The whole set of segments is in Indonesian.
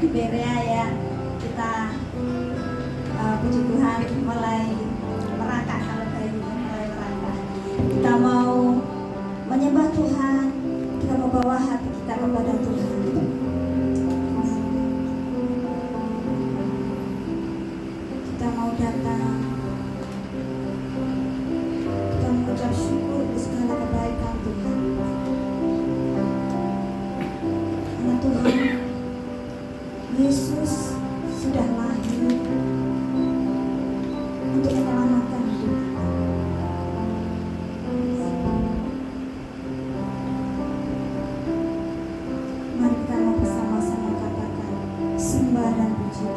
Berea ya. Kita puji Tuhan mulai merangkak, kalau kayak gini mulai merangkak. Kita mau menyembah Tuhan, kita mau bawa hati kita kepada Tuhan. Kita mau datang, kita mengucap syukur untuk segala kebaikan Tuhan. Karena Tuhan Yesus sudah lahir untuk menyelamatkan hidup kita. Mari kita mau bersama-sama katakan sembah dan puji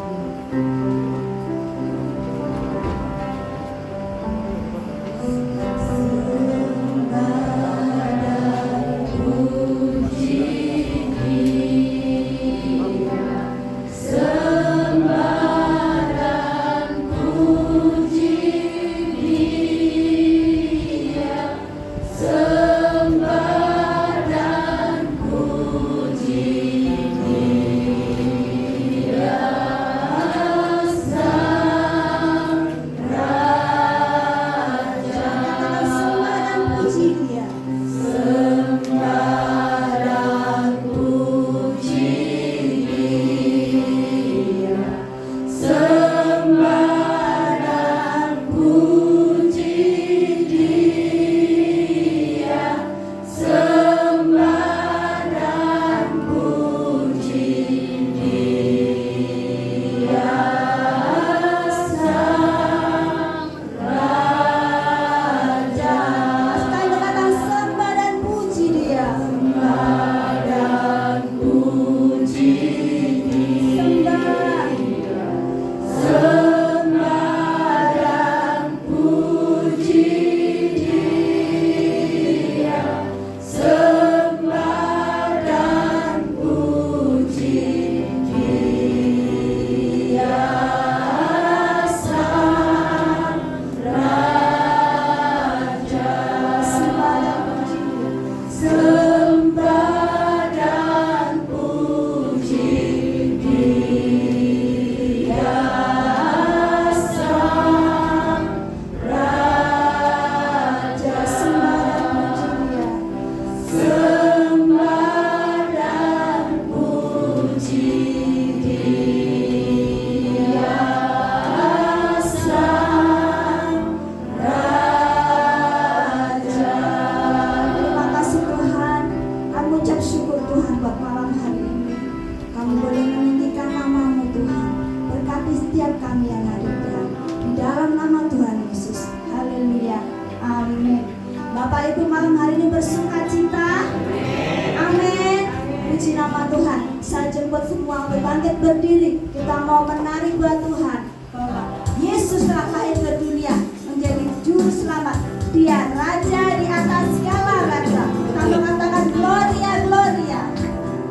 Dia.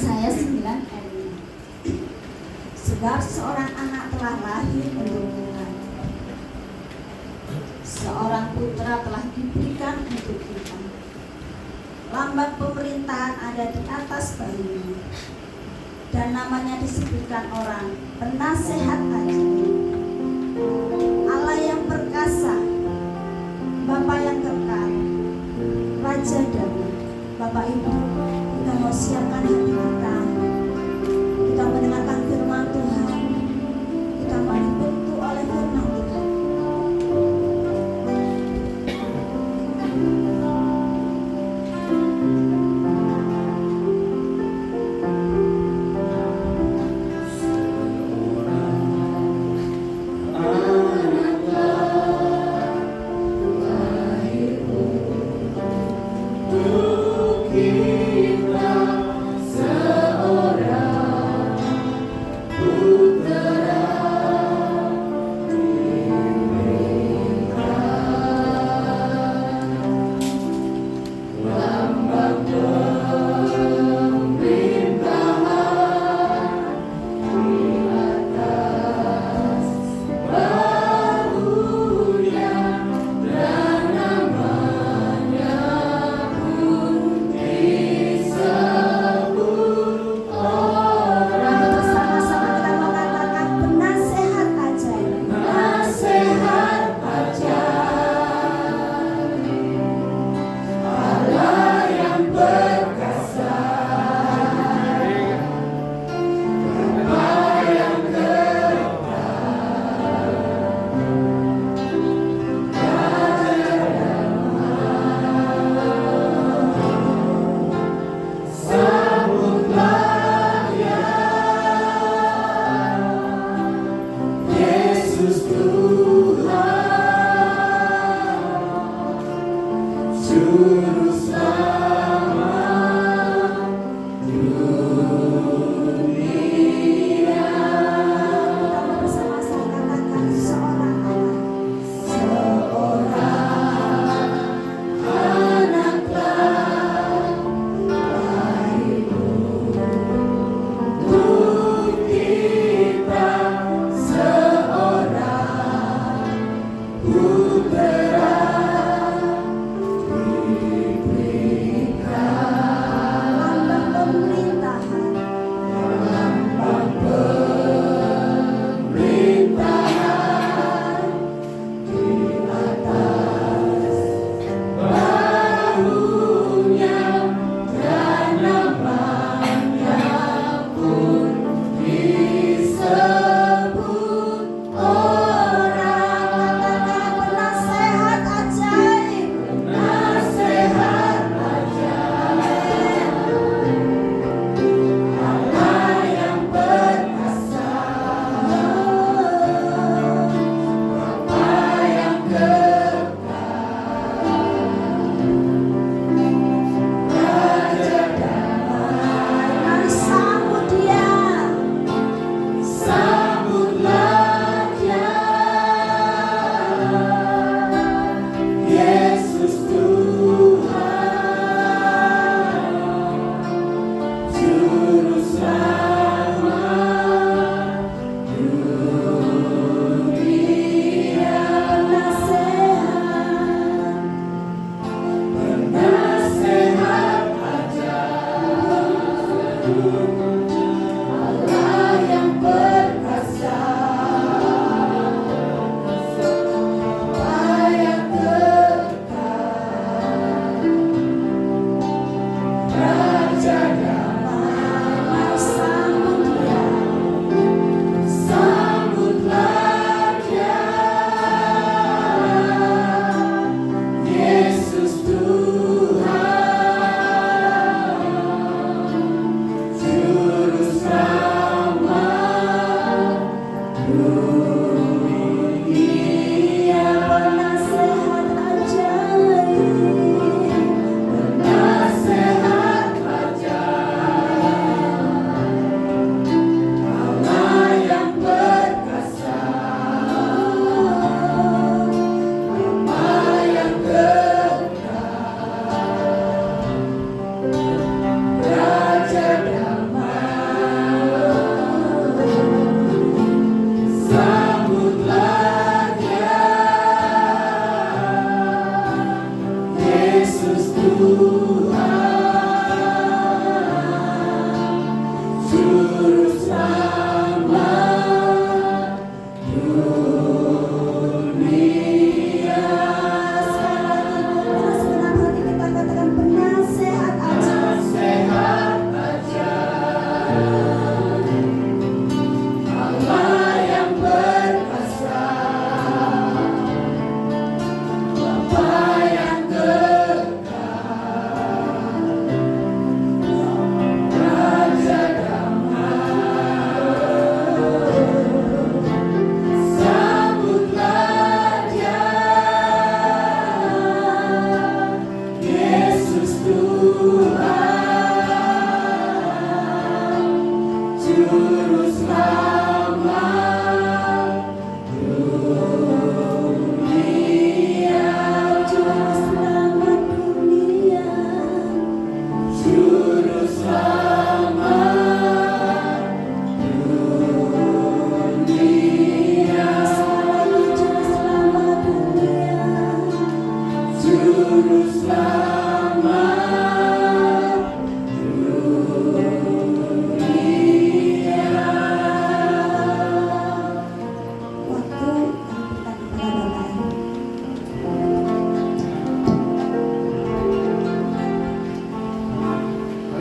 Yesaya 9 ayat 5. Sebab seorang anak telah lahir untuk kita, seorang putra telah diberikan untuk kita. Lambang pemerintahan ada di atas bahunya, dan namanya disebutkan orang Penasehat Ajaib, Allah yang perkasa, Bapa yang kekal, Raja Damai. Bapak Ibu, kita mau siapkan hati kita mendengarkan firman Tuhan, kita mau dibentuk oleh firman Tuhan.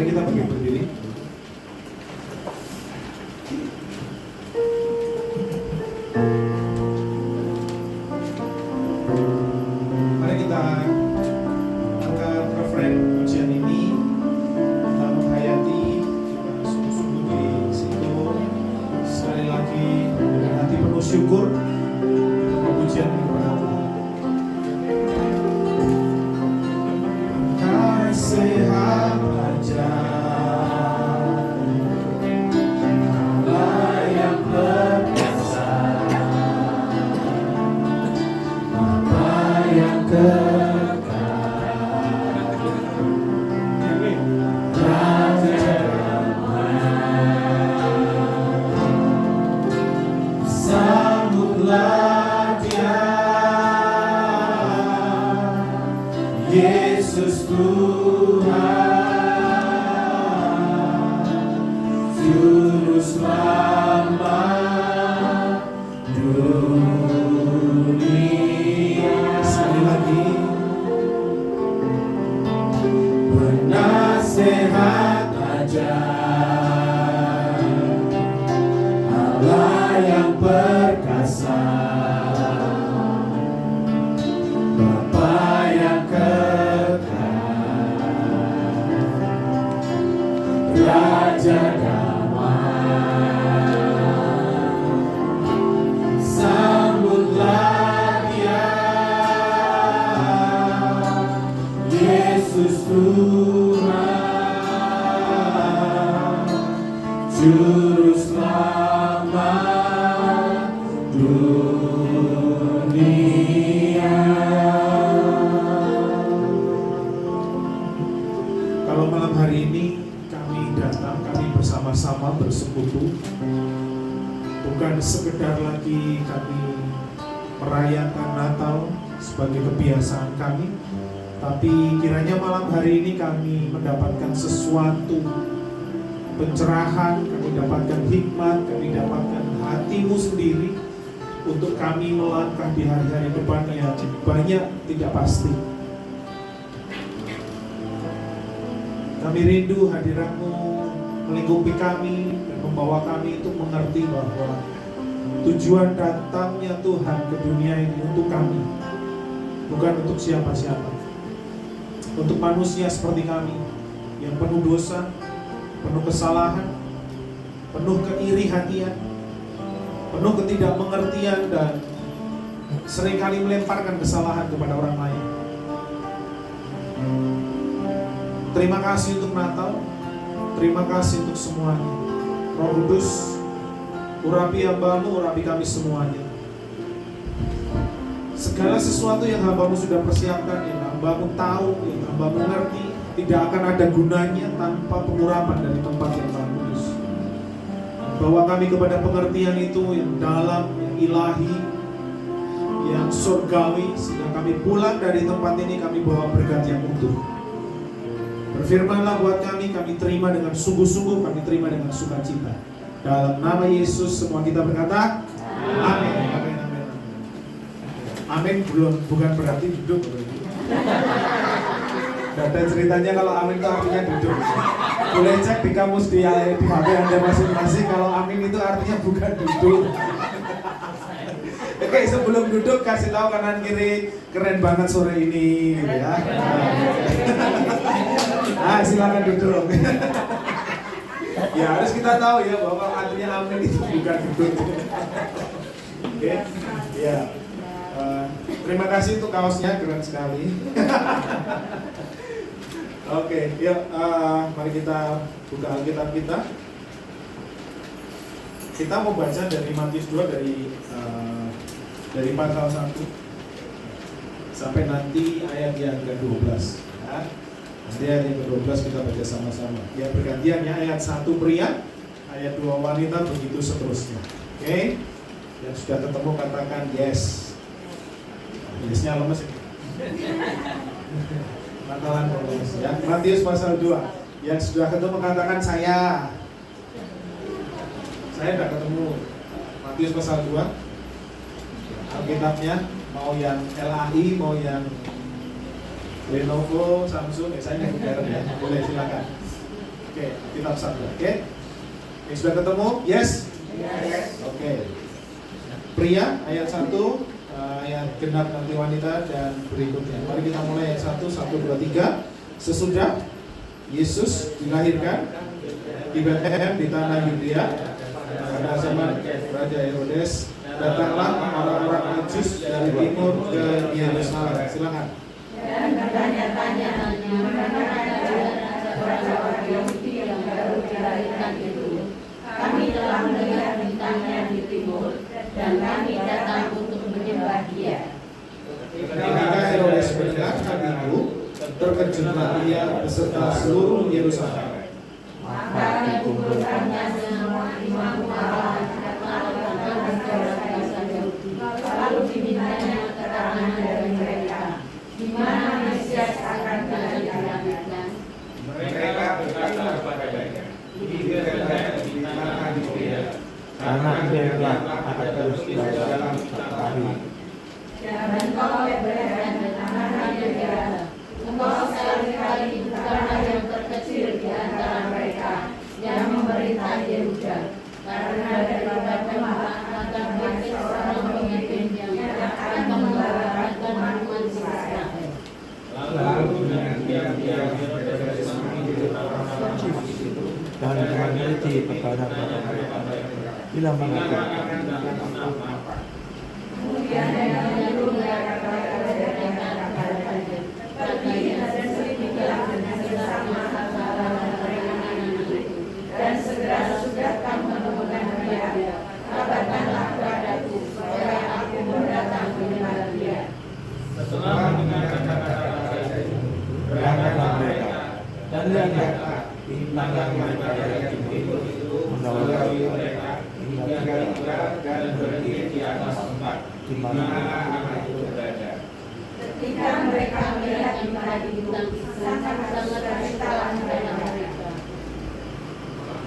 Mari kita bangkit berdiri. Mari kita angkat refren pujian ini. Kita menghayati, kita sungguh-sungguh di situ. Sekali lagi dengan hati penuh syukur kita pujian ini kepada Tuhan. Sehat aja Allah yang perkasa, Bapa yang kekal, Raja sambutlah Dia, Yesus Juru Selamat dunia. Sekali lagi, penasehat ajar, Allah yang perkasa, Bapa yang kekal, Raja Juru Selamat dunia. Kalau malam hari ini kami datang, kami bersama-sama bersekutu, bukan sekedar lagi kami merayakan Natal sebagai kebiasaan kami, tapi kiranya malam hari ini kami mendapatkan sesuatu pencerahan, kami dapatkan hikmat, kami dapatkan hatimu sendiri untuk kami melangkah di hari-hari depan yang banyak tidak pasti. Kami rindu hadiratmu melingkupi kami dan membawa kami untuk mengerti bahwa tujuan datangnya Tuhan ke dunia ini untuk kami, bukan untuk siapa-siapa, untuk manusia seperti kami yang penuh dosa, penuh kesalahan, penuh keiri hatian, penuh ketidakmengertian, dan seringkali melemparkan kesalahan kepada orang lain. Terima kasih untuk Natal, terima kasih untuk semuanya. Roh Kudus, urapi hamba-Mu, urapi kami semuanya. Segala sesuatu yang hamba-Mu sudah persiapkan, yang hamba-Mu tahu, yang hamba-Mu ngerti, tidak akan ada gunanya tanpa pengurapan dari tempat yang Maha Kudus. Bawa kami kepada pengertian itu yang dalam, yang ilahi, yang surgawi, sehingga kami pulang dari tempat ini kami bawa berkat yang utuh. Berfirmanlah buat kami terima dengan sungguh-sungguh, kami terima dengan sukacita. Dalam nama Yesus semua kita berkata, amin. Amin, amin, amin. Amin bukan berarti duduk. Dan ceritanya kalau amin itu artinya duduk. Boleh cek di kamus di HP Anda masing-masing, kalau amin itu artinya bukan duduk. Oke, sebelum duduk kasih tahu kanan kiri, keren banget sore ini, gitu ya. Nah, silakan duduk. Ya harus kita tahu ya bahwa artinya amin itu bukan duduk. Oke, ya. Terima kasih untuk kaosnya, keren sekali. Oke, yuk mari kita buka Alkitab kita. Kita mau baca dari Matius 2 dari pasal 1 sampai nanti ayat yang ke-12 ya. Nanti ayat yang ke-12 kita baca sama-sama. Ya bergantian ya, ayat 1 pria, ayat 2 wanita, begitu seterusnya. Oke. Yang sudah ketemu katakan yes. Yesnya lemes ini. Matalan lemes ya. Matius pasal 2. Yang sudah ketemu katakan saya. Saya tidak ketemu. Matius pasal 2. Alkitabnya mau yang LAI, mau yang Lenovo, Samsung, saya yang modern ya. Boleh silakan. Oke, kitab sabda. Oke. Yang sudah ketemu? Yes? Oke. Pria ayat 1, ayat genap nanti wanita dan berikutnya. Mari kita mulai ayat 1, 1, 2, 3. Sesudah Yesus dilahirkan di Bethlehem di tanah Yudea pada zaman Raja Herodes, datanglah orang-orang Majus dari timur ke Yerusalem. Silakan. Dan bertanya-tanya orang-orang Yahudi yang baru dilahirkan itu, kami telah melihat bintangnya di timur dan kami datang untuk menyembah Dia. Ketika Herodes mendengar hal itu, terkejutlah ia beserta seluruh Yerusalem. Maka dikumpulkannya semua imam kepala dan penjabat bangsa Yahudi. Lalu dimintanya keterangan dari mereka, di mana Mesias akan dilahirkan. Mereka berkata kepadanya, di Bethlehem di tanah Yudea, karena Dia akan terus dalam satu hari. Dan engkau Bethlehem di tanah Yudea, engkau sekali-kali bukanlah yang terkecil di antara mereka yang memerintah Yehuda, karena daripada akan bangkit seorang pemimpin yang akan membawa umat Israel. lalu dengan diam-diam Herodes memanggil orang-orang itu Dan meneliti kepada mereka bila mengatakan Kemudian yang menyuruh mereka kepada mereka pergi dan selidiklah bersama dan segera sesudah kamu menemukan Dia, kabarkanlah kepadaku supaya aku datang menyembah Dia. setelah mendengarkan kata-kata itu, berangkatlah mereka dan lihatlah bintang mereka dari timur itu menawarkan mereka hingga tiba dan berdiri di atas tempat di di mana mana anak itu berada. Ketika mereka melihat bintang itu, sangat-sangat terciptalah dalam mereka.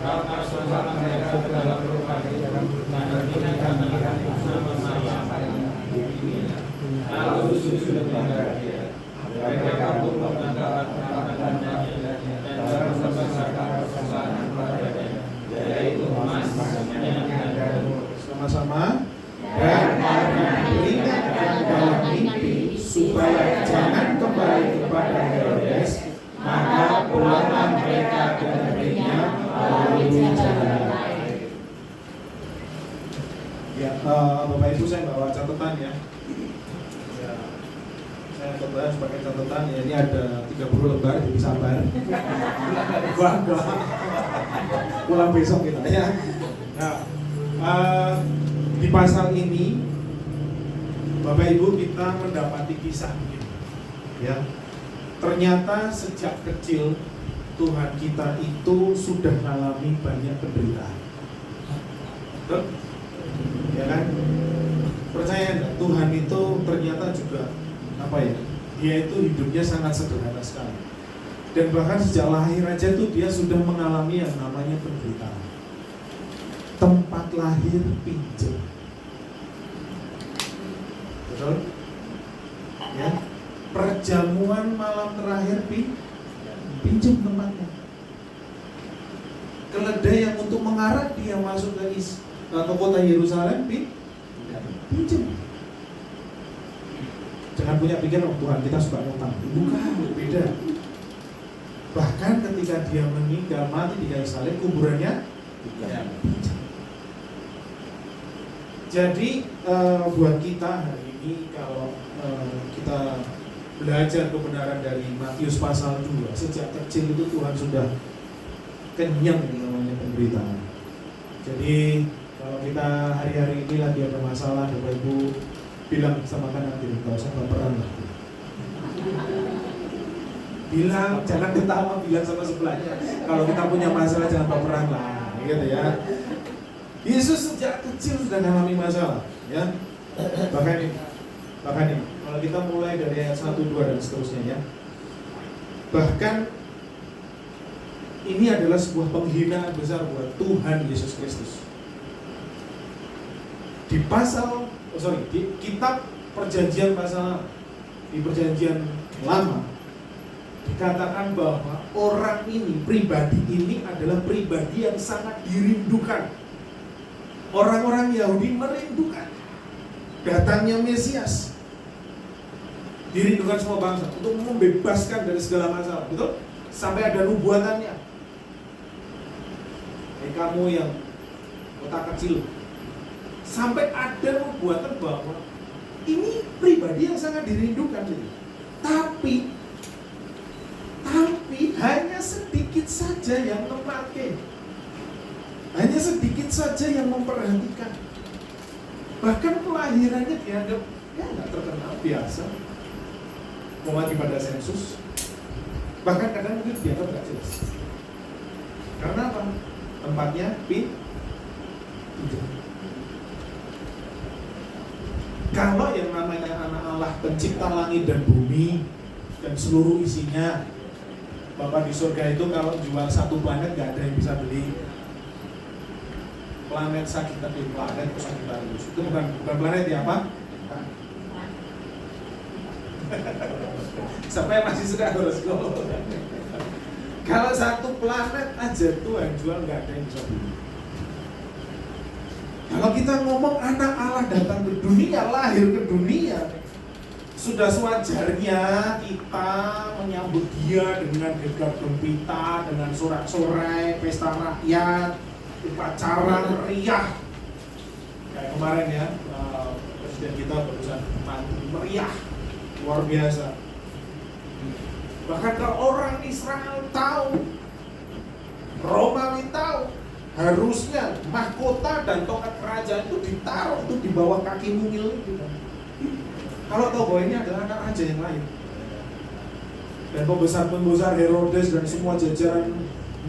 Maka suasana mereka dalam rumah itu dan binatang-binatang bersama-sama. Lalu sudah mendengar Dia. Mereka pun mendapat pertanyaan dan bersama-sama kepadanya, yaitu emas yang ada. Sama-sama. Dan karena peringatkan dalam mimpi supaya jangan kembali kepada Herodes, maka pulanglah mereka ke negerinya melalui jalan lain. Ya, Bapak Ibu, saya bawa catatan ya. Saya coba pakai catatan ya, ini ada 30 lembar, jadi sabar. Bangga. Pulang besok kita ya. Nah, di pasal ini Bapak Ibu kita mendapati kisah ini. Ya. Ternyata sejak kecil Tuhan kita itu sudah mengalami banyak penderitaan. Betul? Ya kan? Percaya enggak? Tuhan itu ternyata juga apa ya? Dia itu hidupnya sangat sederhana sekali. Dan bahkan sejak lahir aja tuh dia sudah mengalami yang namanya penderitaan. Tempat lahir pinjam. Betul? Ya. Perjamuan malam terakhir pinjam tempatnya. Keledai yang untuk mengarak dia masuk ke kota Yerusalem pinjam. Jangan punya pikiran, oh Tuhan kita suka ngutang. Bukan, beda. Bahkan ketika dia meninggal mati di kayu salib, kuburannya pinjam. Jadi buat kita hari ini kalau kita belajar kebenaran dari Matius pasal 2, sejak kecil itu Tuhan sudah kenyang namanya penderitaan. Jadi kalau kita hari-hari ini lagi ada masalah, Bapak Ibu bilang sama kanan kiri, nggak usah baperan lah. Bilang, jangan ketawa, bilang sama sebelahnya. Kalau kita punya masalah jangan baperan lah, gitu ya. Yesus sejak kecil sudah mengalami masalah, ya. Bahkan ini, kalau kita mulai dari ayat 1, 2 dan seterusnya ya. Bahkan ini adalah sebuah penghinaan besar buat Tuhan Yesus Kristus. Di kitab perjanjian pasal di perjanjian lama dikatakan bahwa orang ini, pribadi ini adalah pribadi yang sangat dirindukan. Orang-orang Yahudi merindukan datangnya Mesias. Dirindukan semua bangsa untuk membebaskan dari segala masalah, betul? Sampai ada nubuatannya. Kamu yang kota kecil, sampai ada nubuatan bahwa ini pribadi yang sangat dirindukan. Tapi hanya sedikit saja yang memakai, hanya sedikit saja yang memperhatikan. Bahkan kelahirannya dianggap ya nggak terkenal, biasa. Mau lagi pada sensus, bahkan kadang mungkin dianggap nggak jelas. Karena apa? Tempatnya tidak. Kalau yang namanya anak Allah, pencipta langit dan bumi dan seluruh isinya, Bapak di surga itu kalau jual satu planet nggak ada yang bisa beli. Planet Sagittarius, planet Sagittarius itu bukan planet ya apa? Siapa yang masih suka horoskop? Kalau satu planet aja Tuhan jual nggak ada yang bisa beli. Kalau kita ngomong anak Allah datang ke dunia, lahir ke dunia, sudah sewajarnya kita menyambut dia dengan gegap gempita, dengan sorak-sorai, pesta rakyat, upacara meriah. Kayak kemarin ya, presiden kita barusan meriah, luar biasa. Bahkan kalau orang Israel tahu, Romawi tahu, harusnya mahkota dan tongkat kerajaan itu ditaruh tuh di bawah kaki mungil itu. Kalau tahu bahwa ini adalah anak raja yang lain. Dan pembesar-pembesar Herodes dan semua jajaran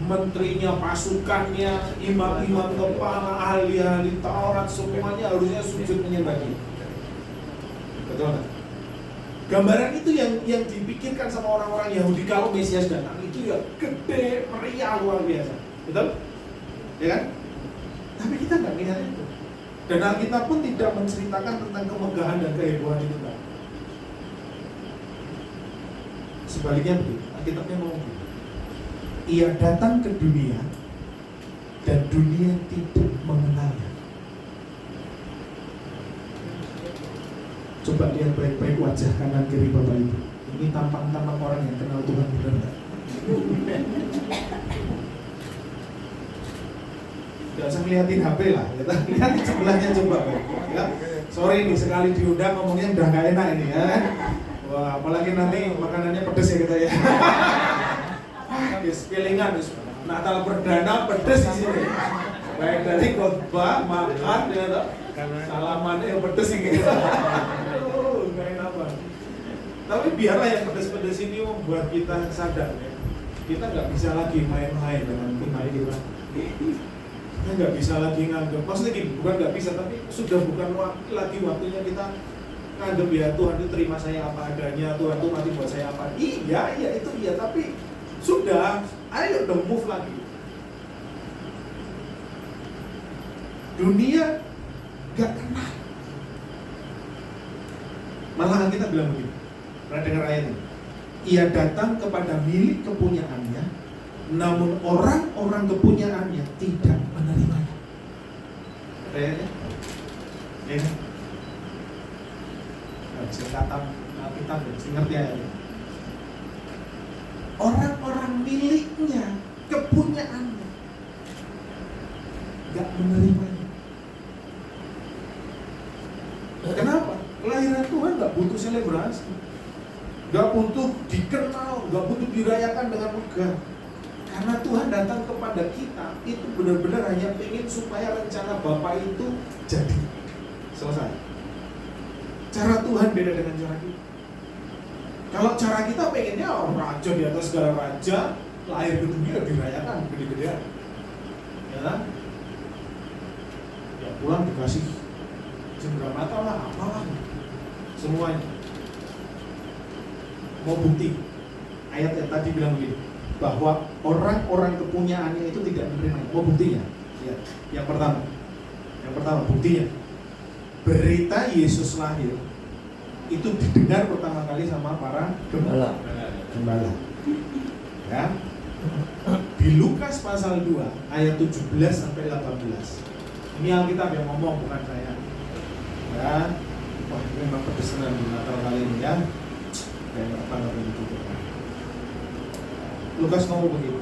menterinya, pasukannya, imam-imam kepala, ahli-ahli Taurat, semuanya harusnya sujud menyembah dia. Betul kan? Gambaran itu yang dipikirkan sama orang-orang Yahudi kalau Mesias datang itu ya gede, meriah, luar biasa. Betul? Ya kan? Tapi kita nggak lihat itu. Dan Alkitab pun tidak menceritakan tentang kemegahan dan kehebohan itu kan. Sebaliknya begitu, Alkitabnya ngomong begitu. Ia datang ke dunia dan dunia tidak mengenalnya. Coba lihat baik-baik wajah kanan kiri Bapak Ibu. Ini tampang-tampang orang yang kenal Tuhan benar nggak? Gak usah ngeliatin HP lah, lihat sebelahnya coba ya. Sorry nih sekali diundang ngomongnya udah gak enak ini ya. Wah, apalagi nanti makanannya pedes ya kita ya. Yes, pilingan Natal perdana pedes di sini. Baik dari khotbah, makan ya, salamannya yang pedes ini. Gak enak banget. Tapi biarlah yang pedes-pedes ini membuat kita sadar ya. Kita nggak bisa lagi main-main dengan Tuhan kita. Kita nggak bisa lagi nganggap, maksudnya gini, bukan nggak bisa, tapi sudah bukan lagi waktunya kita nganggap ya Tuhan itu terima saya apa adanya, Tuhan itu mati buat saya apa. Iya itu iya, tapi sudah, ayo dong move lagi. Dunia nggak kenal. Malah kita bilang begini, pernah dengar ayat ini? Ia datang kepada milik kepunyaannya, namun orang-orang kepunyaannya tidak menerimanya. Ayatnya? Ya kan? Nggak bisa kata Alkitab, saya ngerti ayatnya. Orang-orang miliknya, kepunyaannya nggak menerimanya. Kenapa? Kelahiran Tuhan nggak butuh selebrasi, nggak butuh dikenal, nggak butuh dirayakan dengan megah. Karena Tuhan datang kepada kita itu benar-benar hanya ingin supaya rencana Bapa itu jadi selesai. Cara Tuhan beda dengan cara kita. Kalau cara kita pengennya raja di atas segala raja, lahir ke dunia dirayakan gede-gedean, ya kan? Ya pulang dikasih jendera mata lah, apalah, semuanya. Mau bukti? Ayat yang tadi bilang begini, bahwa orang-orang kepunyaannya itu tidak menerima. Mau buktinya? Ya. Yang pertama buktinya, berita Yesus lahir itu didengar pertama kali sama para gembala. Ya. Di Lukas pasal 2 ayat 17 sampai 18. Ini Alkitab yang ngomong, bukan saya. Ya. Wah, ini memang pedesan di Natal kali ini ya. Kayak apa itu. Lukas ngomong begini.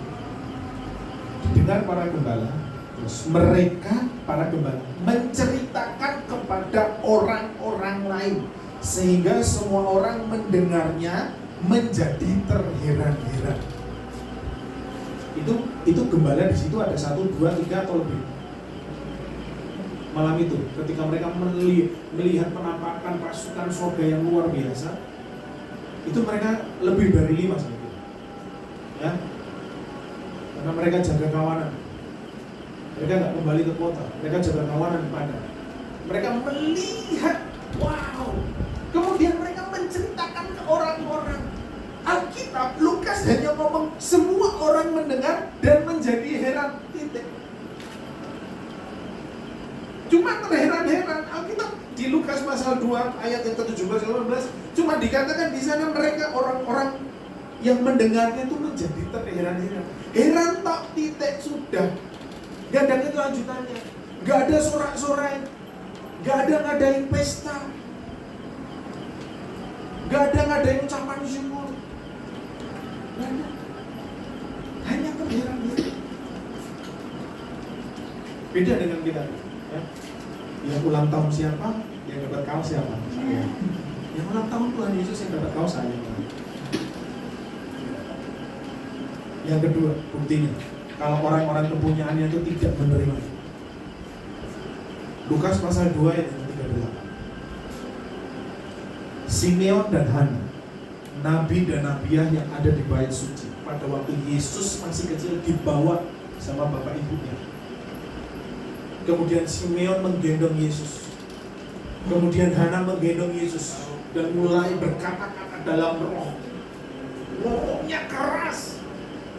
Didengar para gembala, terus mereka para gembala menceritakan kepada orang-orang lain, sehingga semua orang mendengarnya menjadi terheran-heran. Itu gembala di situ ada 1, 2, 3 atau lebih. Malam itu ketika mereka melihat penampakan pasukan surga yang luar biasa, itu mereka lebih dari 5 sebetulnya. Ya. Karena mereka jaga kawanan. Mereka nggak kembali ke kota, mereka jaga kawanan di padang. Mereka melihat, wow. Kemudian mereka menceritakan ke orang-orang. Alkitab, Lukas hanya ngomong semua orang mendengar dan menjadi heran. Titik. Cuma terheran-heran. Alkitab di Lukas pasal 2 ayat yang ke-17-18 cuma dikatakan di sana mereka orang-orang yang mendengarnya itu menjadi terheran-heran. Heran tak, titik, sudah. Gak ada kelanjutannya. Gak ada sorak-sorai. Gak ada ngadain pesta. Gak ada ngadain ucapan syukur. Gak ada. Hanya terheran-heran. Beda dengan kita ya. Yang ulang tahun siapa? Yang dapat kaos siapa? Saya. Yang ulang tahun Tuhan Yesus yang dapat kaos saya. Yang kedua, buktinya kalau orang-orang kepunyaannya itu tidak menerima. Lukas pasal 2 ayat 38. Simeon dan Hana, nabi dan nabiah yang ada di bait suci, pada waktu Yesus masih kecil dibawa sama bapak ibunya. Kemudian Simeon menggendong Yesus. Kemudian Hana menggendong Yesus dan mulai berkata-kata dalam roh. Ngomongnya keras.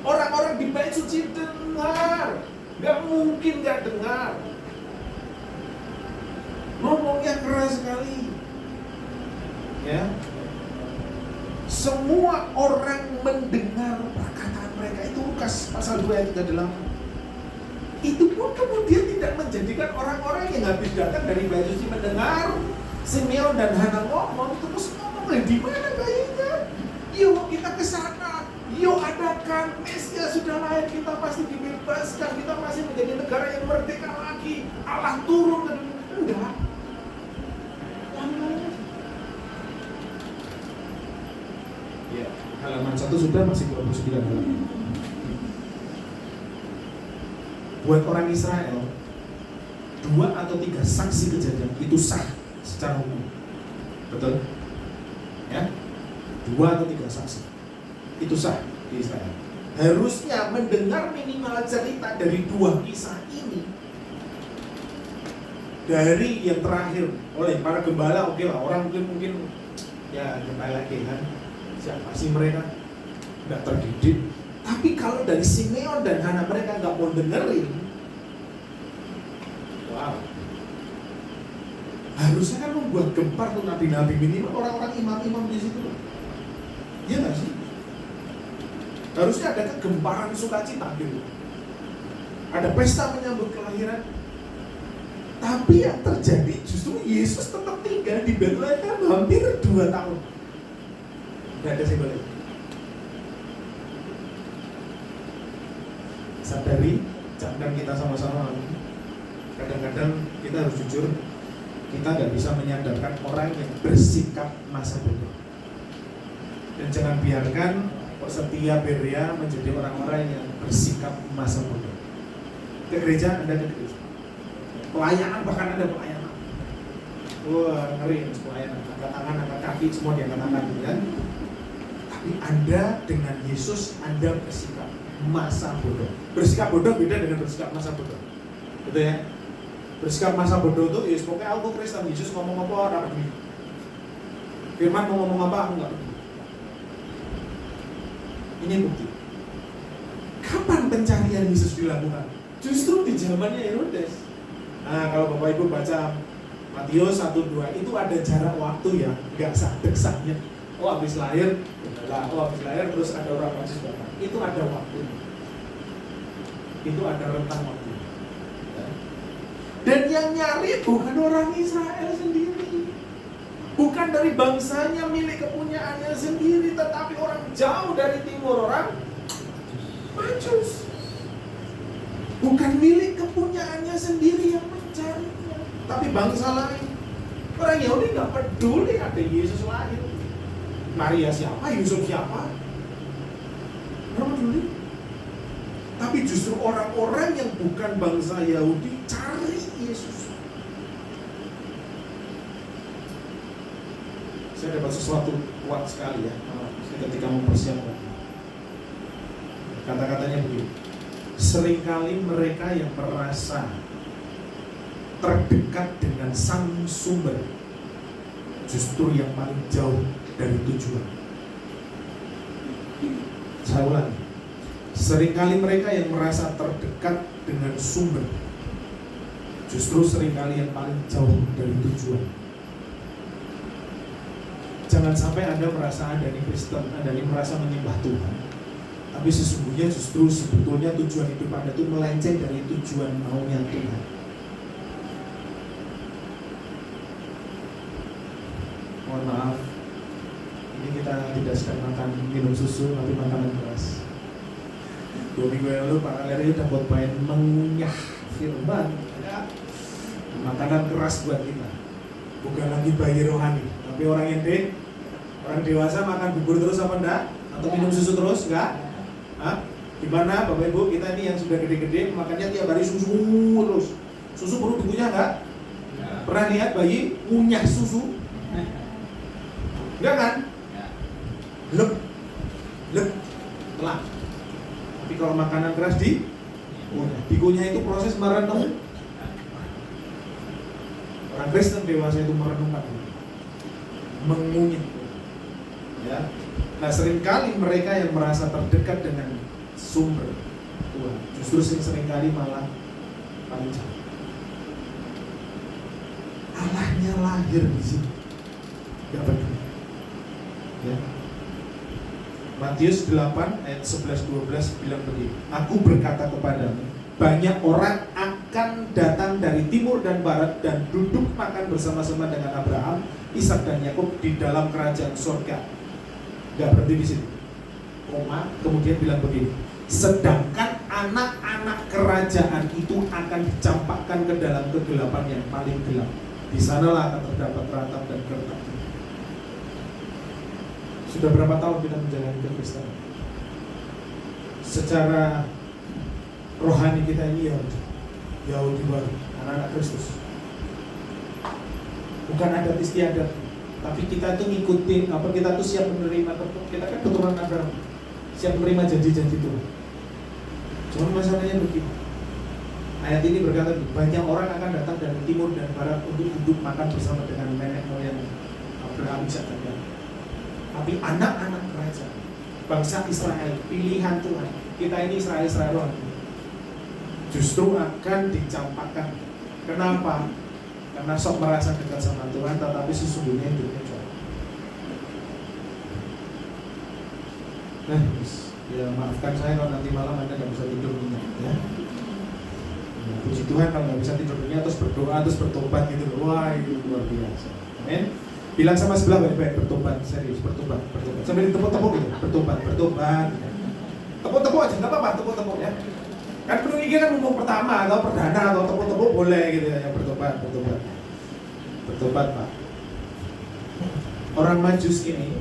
Orang-orang di bait suci dengar. Gak mungkin gak dengar. Ngomongnya keras sekali. Ya. Semua orang mendengar perkataan mereka. Itu Lukas pasal 2 ayat 38. Itu pun kemudian tidak menjadikan orang-orang yang habis datang dari bait suci mendengar Simeon dan Hana ngomong, terus ngomong, di mana bayinya? Yuk kita ke sana. Yuk adakan, Mesias sudah lahir, kita pasti dibebaskan, kita masih menjadi negara yang merdeka lagi. Allah turun ke dunia. Enggak. Ya, halaman 1 sudah, masih 29 halaman. Buat orang Israel, 2 atau 3 saksi kejadian itu sah secara hukum. Betul? Ya? 2 atau 3 saksi itu sah di Israel. Harusnya mendengar minimal cerita dari 2 kisah ini. Dari yang terakhir oleh para gembala, oke lah, orang mungkin ya kembali lagi kan, siapa sih mereka? Nggak terdidik. Tapi kalau dari Simeon dan Hana mereka nggak mau dengerin, wow, harusnya kan membuat gempar tuh nabi-nabi, minimal orang-orang imam-imam di situ. Iya nggak sih? Harusnya ada kegemparan sukacita gitu. Ada pesta menyambut kelahiran. Tapi yang terjadi justru Yesus tetap tinggal di Bethlehem hampir 2 tahun. Nggak ada simbolnya. Sadari, camkan kita sama-sama. Kadang-kadang kita harus jujur, kita nggak bisa menyadarkan orang yang bersikap masa bodoh. Dan jangan biarkan setia Berea menjadi orang-orang yang bersikap masa bodoh. Ke gereja, Anda ke gereja. Pelayanan, bahkan ada pelayanan. Wah, ngeri pelayanan. Angkat tangan, angkat kaki, semua diangkat tangan, kan? Tapi Anda dengan Yesus, Anda bersikap masa bodoh. Bersikap bodoh beda dengan bersikap masa bodoh. Betul ya? Bersikap masa bodoh itu, ya pokoknya aku Kristen, Yesus ngomong apa, orang peduli. Firman mau ngomong apa, aku nggak peduli. Ini bukti. Kapan pencarian Yesus dilakukan? Justru di zamannya Herodes. Nah, kalau Bapak Ibu baca Matius 1-2, itu ada jarak waktu ya, nggak sadek-sadeknya. habis lahir, terus ada orang majus datang. Itu ada waktu. Itu ada rentang waktu. Dan yang nyari bukan orang Israel sendiri, bukan dari bangsanya milik kepunyaannya sendiri, tetapi orang jauh dari timur, orang Majus. Bukan milik kepunyaannya sendiri yang mencarinya, tapi bangsa lain. Orang Yahudi nggak peduli ada Yesus lahir. Maria siapa, Yusuf siapa, nggak peduli. Tapi justru orang-orang yang bukan bangsa Yahudi cari Yesus. Saya dapat sesuatu kuat sekali ya ketika mempersiapkan. Kata-katanya begini. Seringkali mereka yang merasa terdekat dengan sang sumber justru yang paling jauh dari tujuan. Saya ulangi. Seringkali mereka yang merasa terdekat dengan sumber justru seringkali yang paling jauh dari tujuan. Jangan sampai Anda merasa Anda ini Kristen, Anda ini merasa menyembah Tuhan, tapi sesungguhnya justru sebetulnya tujuan hidup Anda itu melenceng dari tujuan maunya Tuhan. Mohon maaf, ini kita tidak sedang makan minum susu, tapi makanan keras. 2 minggu yang lalu Pak Aleri udah buat main mengunyah firman ya. Makanan keras buat kita. Bukan lagi bayi rohani, tapi orang dewasa makan bubur terus apa enggak? Atau minum susu terus enggak? Hah? Gimana Bapak Ibu kita ini yang sudah gede-gede makannya tiap hari susu terus. Susu perlu dikunyah enggak? Pernah lihat bayi ngunyah susu? Enggak kan? Lep telah. Tapi kalau makanan keras dikunyah itu proses merenung. Orang Kristen dewasa itu merenungkan, mengunyah. Ya. Nah seringkali mereka yang merasa terdekat dengan sumber Tuhan justru seringkali malah paling jauh. Allahnya lahir di sini, gak peduli. Ya. Matius 8 ayat 11-12 bilang begini, aku berkata kepadamu, banyak orang akan datang dari timur dan barat dan duduk makan bersama-sama dengan Abraham, Ishak dan Yakub di dalam kerajaan surga. Gak berhenti di sini. Koma, kemudian bilang begini, sedangkan anak-anak kerajaan itu akan dicampakkan ke dalam kegelapan yang paling gelap. Di sanalah akan terdapat ratap dan gertak. Sudah berapa tahun kita menjalani kekristenan? Secara rohani kita ini Yahudi baru, anak-anak Kristus. Bukan adat istiadat, tapi kita tuh ngikutin apa, kita tuh siap menerima, kita kan keturunan Abraham, siap menerima janji-janji Tuhan. Cuma masalahnya begini. Ayat ini berkata, banyak orang akan datang dari timur dan barat untuk duduk makan bersama dengan nenek moyang Abraham, Ishak dan Yakub. Tapi anak-anak kerajaan, bangsa Israel, pilihan Tuhan, kita ini Israel justru akan dicampakkan. Kenapa? Karena sok merasa dekat sama Tuhan, tetapi sesungguhnya hidupnya jauh. Nah, ya maafkan saya kalau nanti malam Anda nggak bisa tidur nyenyak ya. Nah, puji Tuhan kalau nggak bisa tidur nyenyak terus berdoa terus bertobat gitu, wah itu luar biasa. Amin. Bilang sama sebelah baik-baik, bertobat, serius, bertobat. Sambil ditepuk-tepuk gitu, bertobat. Tepuk-tepuk aja, nggak apa-apa, tepuk-tepuk ya. Kan perlu ini kan umum pertama atau perdana atau tepuk-tepuk boleh gitu ya, bertobat. Bertobat Pak. Orang Majus ini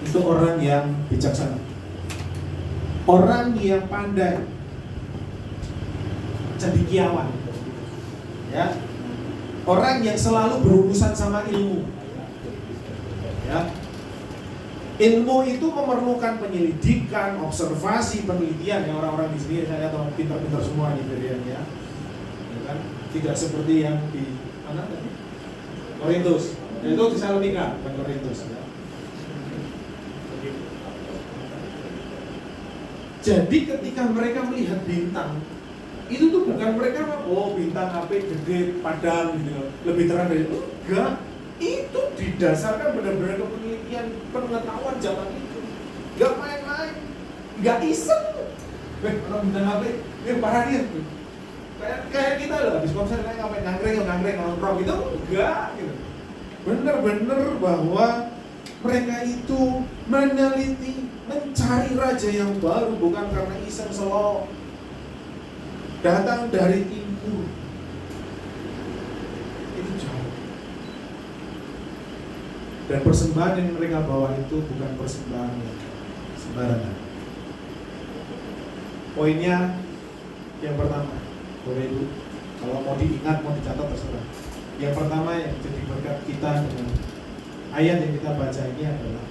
itu orang yang bijaksana, orang yang pandai, cendekiawan, ya. Orang yang selalu berurusan sama ilmu, ya. Ilmu itu memerlukan penyelidikan, observasi, penelitian. Ya orang-orang di sini saya tahu pintar-pintar semua nih ya. Ya kan? Tidak seperti yang di mana tadi? Korintus. Itu di Salonika, bukan Korintus. Ya. Jadi ketika mereka melihat bintang, itu tuh bukan mereka bintang apa gede padang gitu, lebih terang dari enggak. Itu didasarkan benar-benar ke penelitian pengetahuan zaman itu. Gak main-main, gak iseng. Orang bintang HP, parah dia. Kayak kita loh, habis konser kayak ngapain ngangreng nongkrong gitu, enggak gitu. Bener-bener bahwa mereka itu meneliti, mencari raja yang baru bukan karena iseng selo. Datang dari timur. Itu jauh. Dan persembahan yang mereka bawa itu bukan persembahan yang sembarangan. Poinnya yang pertama, Bapak Ibu, kalau mau diingat, mau dicatat terserah. Yang pertama yang jadi berkat kita dengan ayat yang kita baca ini adalah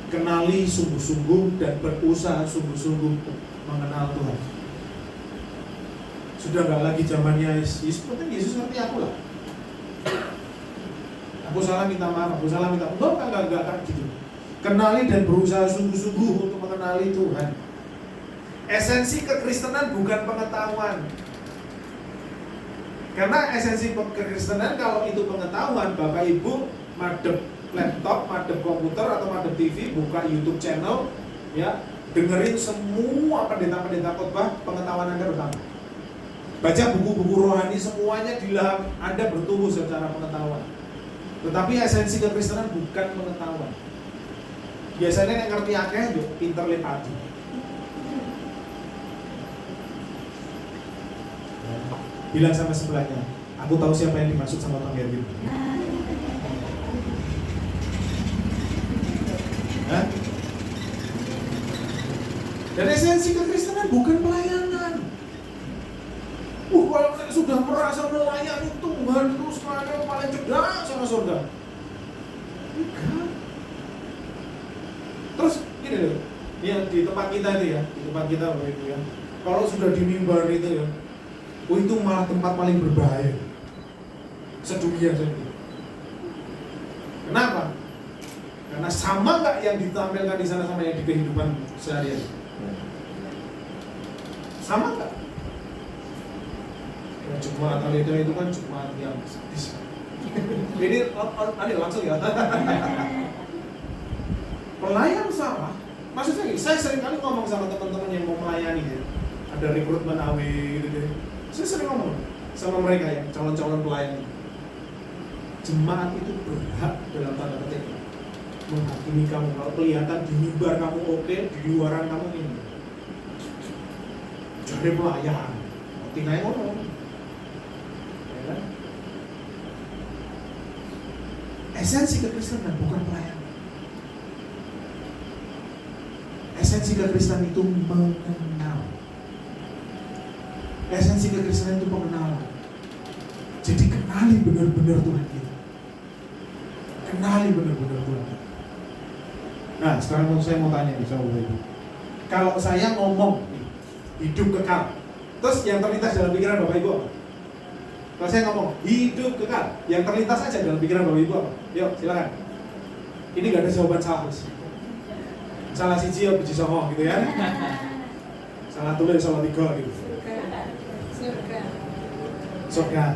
kenali sungguh-sungguh dan berusaha sungguh-sungguh untuk mengenal Tuhan. Sudah gak lagi zamannya Yesus, penting Yesus ngerti aku lah. Aku salah minta maaf, aku salah minta maaf, enggak gitu. Kenali dan berusaha sungguh-sungguh untuk mengenali Tuhan. Esensi kekristenan bukan pengetahuan. Karena esensi kekristenan kalau itu pengetahuan, Bapak Ibu madep laptop, madep komputer atau madep TV, buka YouTube channel, ya, dengerin semua pendeta-pendeta khotbah, pengetahuan Anda bertambah. Baca buku-buku rohani, semuanya di dalam Anda bertumbuh secara pengetahuan. Tetapi esensi kekristenan bukan pengetahuan. Biasanya yang ngerti akeh, yuk pinter lepati. Bilang sama sebelahnya, aku tahu siapa yang dimaksud sama Bang Erwin. Hah? Dan esensi kekristenan bukan pelayanan. Kalau sudah merasa melayani Tuhan terus semuanya paling cerdas sama surga. Enggak. Terus gini loh, ya di tempat kita itu ya, di tempat kita Bapak Ibu ya. Kalau sudah di mimbar itu ya, itu malah tempat paling berbahaya sedunia saja. Kenapa? Karena sama nggak yang ditampilkan di sana sama yang di kehidupan sehari-hari? Sama nggak? Ya, Jumat Alida itu kan Jumat yang sadis. Ini langsung ya. Pelayan salah. Maksudnya saya sering kali ngomong sama teman-teman yang mau melayani ya. Ada rekrutmen AW gitu deh. Saya sering ngomong sama mereka yang calon-calon pelayan. Jemaat itu berhak dalam tanda petik menghakimi kamu. Kalau kelihatan di mimbar kamu oke, di luaran kamu ini. Jadi pelayan. Tinggal ngomong. Ya kan? Esensi kekristenan bukan pelayan. Esensi kekristenan itu mengenal. Esensi kekristenan itu pengenalan. Jadi kenali benar-benar Tuhan kita. Kenali benar-benar Tuhan. Nah, sekarang saya mau tanya nih sama Bapak Ibu. Kalau saya ngomong hidup kekal, terus yang terlintas dalam pikiran Bapak Ibu apa? Kalau saya ngomong hidup kekal, yang terlintas aja dalam pikiran Bapak Ibu apa? Yuk, silakan. Ini gak ada jawaban salah. Salah siji ya biji songo gitu ya. Salah tulis salah tiga gitu. Surga.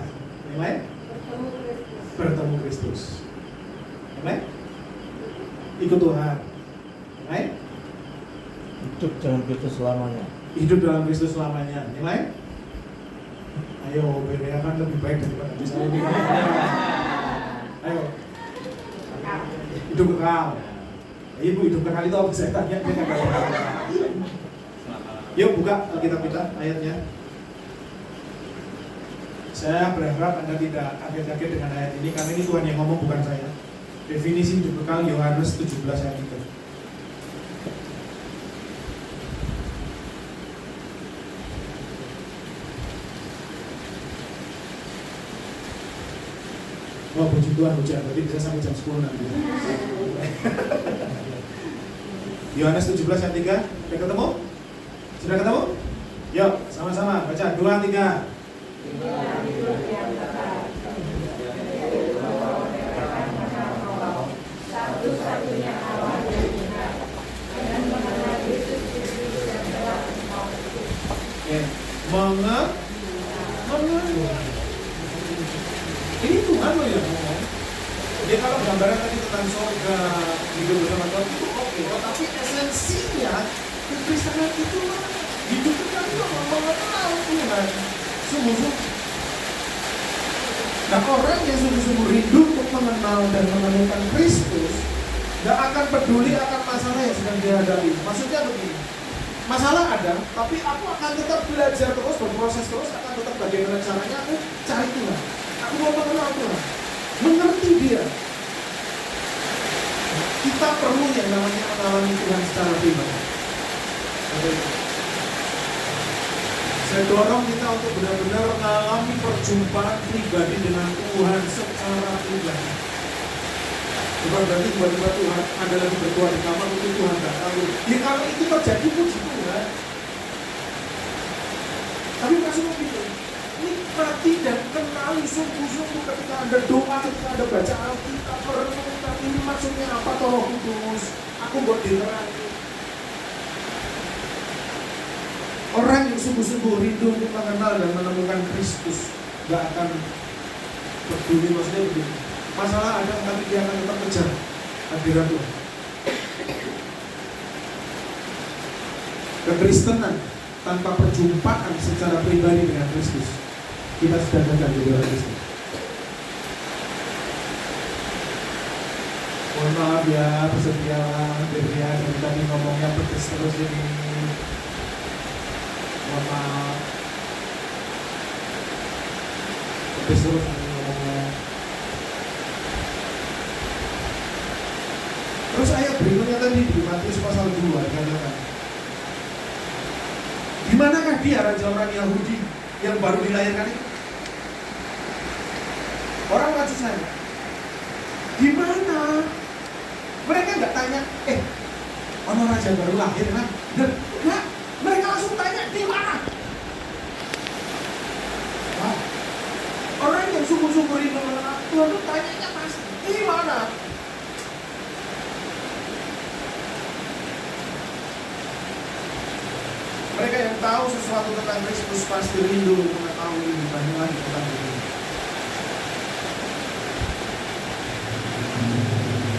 Yang lain? Bertemu Kristus. Yang lain? Ikut Tuhan. Yang lain? Hidup dalam Kristus selamanya. Hidup dalam Kristus selamanya. Yang lain? Ayo, Berea kan lebih baik daripada bisa lebih. Ayo. Hidup kekal. Ibu hidup kekal itu apa? Saya tanya dia kagak tahu. Yuk buka Alkitab kita ayatnya. Saya berharap Anda tidak kaget-kaget dengan ayat ini karena ini Tuhan yang ngomong bukan saya. Definisi hidup kekal Yohanes 17 ayat 3. Oh puji Tuhan, berarti bisa sampai jam 10 nanti. Yohanes 17 ayat 3. Sudah ketemu? Sudah ketemu? Yuk, sama-sama baca 2, 3. Satu-satunya Allah yang benar dan mengenal Yesus Kristus yang telah Mengenal. Ini Tuhan loh yang ngomong. Jadi kalau gambaran tadi tentang surga, hidup bersama Tuhan itu oke, tapi esensinya kekristenan itu hidup kita itu mengenal Tuhan sungguh-sungguh. Nah, orang yang sungguh-sungguh rindu untuk mengenal dan menemukan Kristus gak akan peduli akan masalah yang sedang dihadapi. Maksudnya begini, masalah ada, tapi aku akan tetap belajar terus, berproses terus, akan tetap bagaimana caranya aku cari Tuhan. Aku mau mengenal Tuhan, mengerti Dia. Kita perlu yang namanya mengalami Tuhan secara pribadi. Saya dorong kita untuk benar-benar mengalami perjumpaan pribadi dengan Tuhan secara pribadi. Bukan berarti tiba-tiba Tuhan Anda lagi berdoa di kamar untuk Tuhan gak tahu. Ya kalau itu terjadi puji Tuhan. Tapi maksudnya gitu, nikmati dan kenali sungguh-sungguh ketika Anda doa, ketika Anda baca Alkitab, merenungkan ini maksudnya apa toh Roh Kudus. Aku buat diterangi. Orang yang sungguh-sungguh rindu untuk mengenal dan menemukan Kristus gak akan peduli, maksudnya begini. Masalah ada, tapi dia akan tetap kejar hadirat Tuhan. Kekristenan tanpa perjumpaan secara pribadi dengan Kristus, kita sudah gagal jadi orang Kristen. Mohon maaf ya, persediaan Deria dari tadi ngomongnya pedes terus ini. Mohon maaf. Pedes terus ini ngomongnya. Terus ayat berikutnya tadi di Matius pasal 2 dikatakan, di manakah dia raja orang Yahudi yang baru dilahirkan itu? Orang maju saya, di mana? Mereka nggak tanya, ono raja baru lahir kan? Enggak, mereka langsung tanya di mana? Wah, orang yang sungguh-sungguh rindu mengenal Tuhan itu tanyanya pasti di mana? Mereka yang tahu sesuatu tentang Kristus pasti rindu mengetahui lebih banyak lagi tentang dirinya.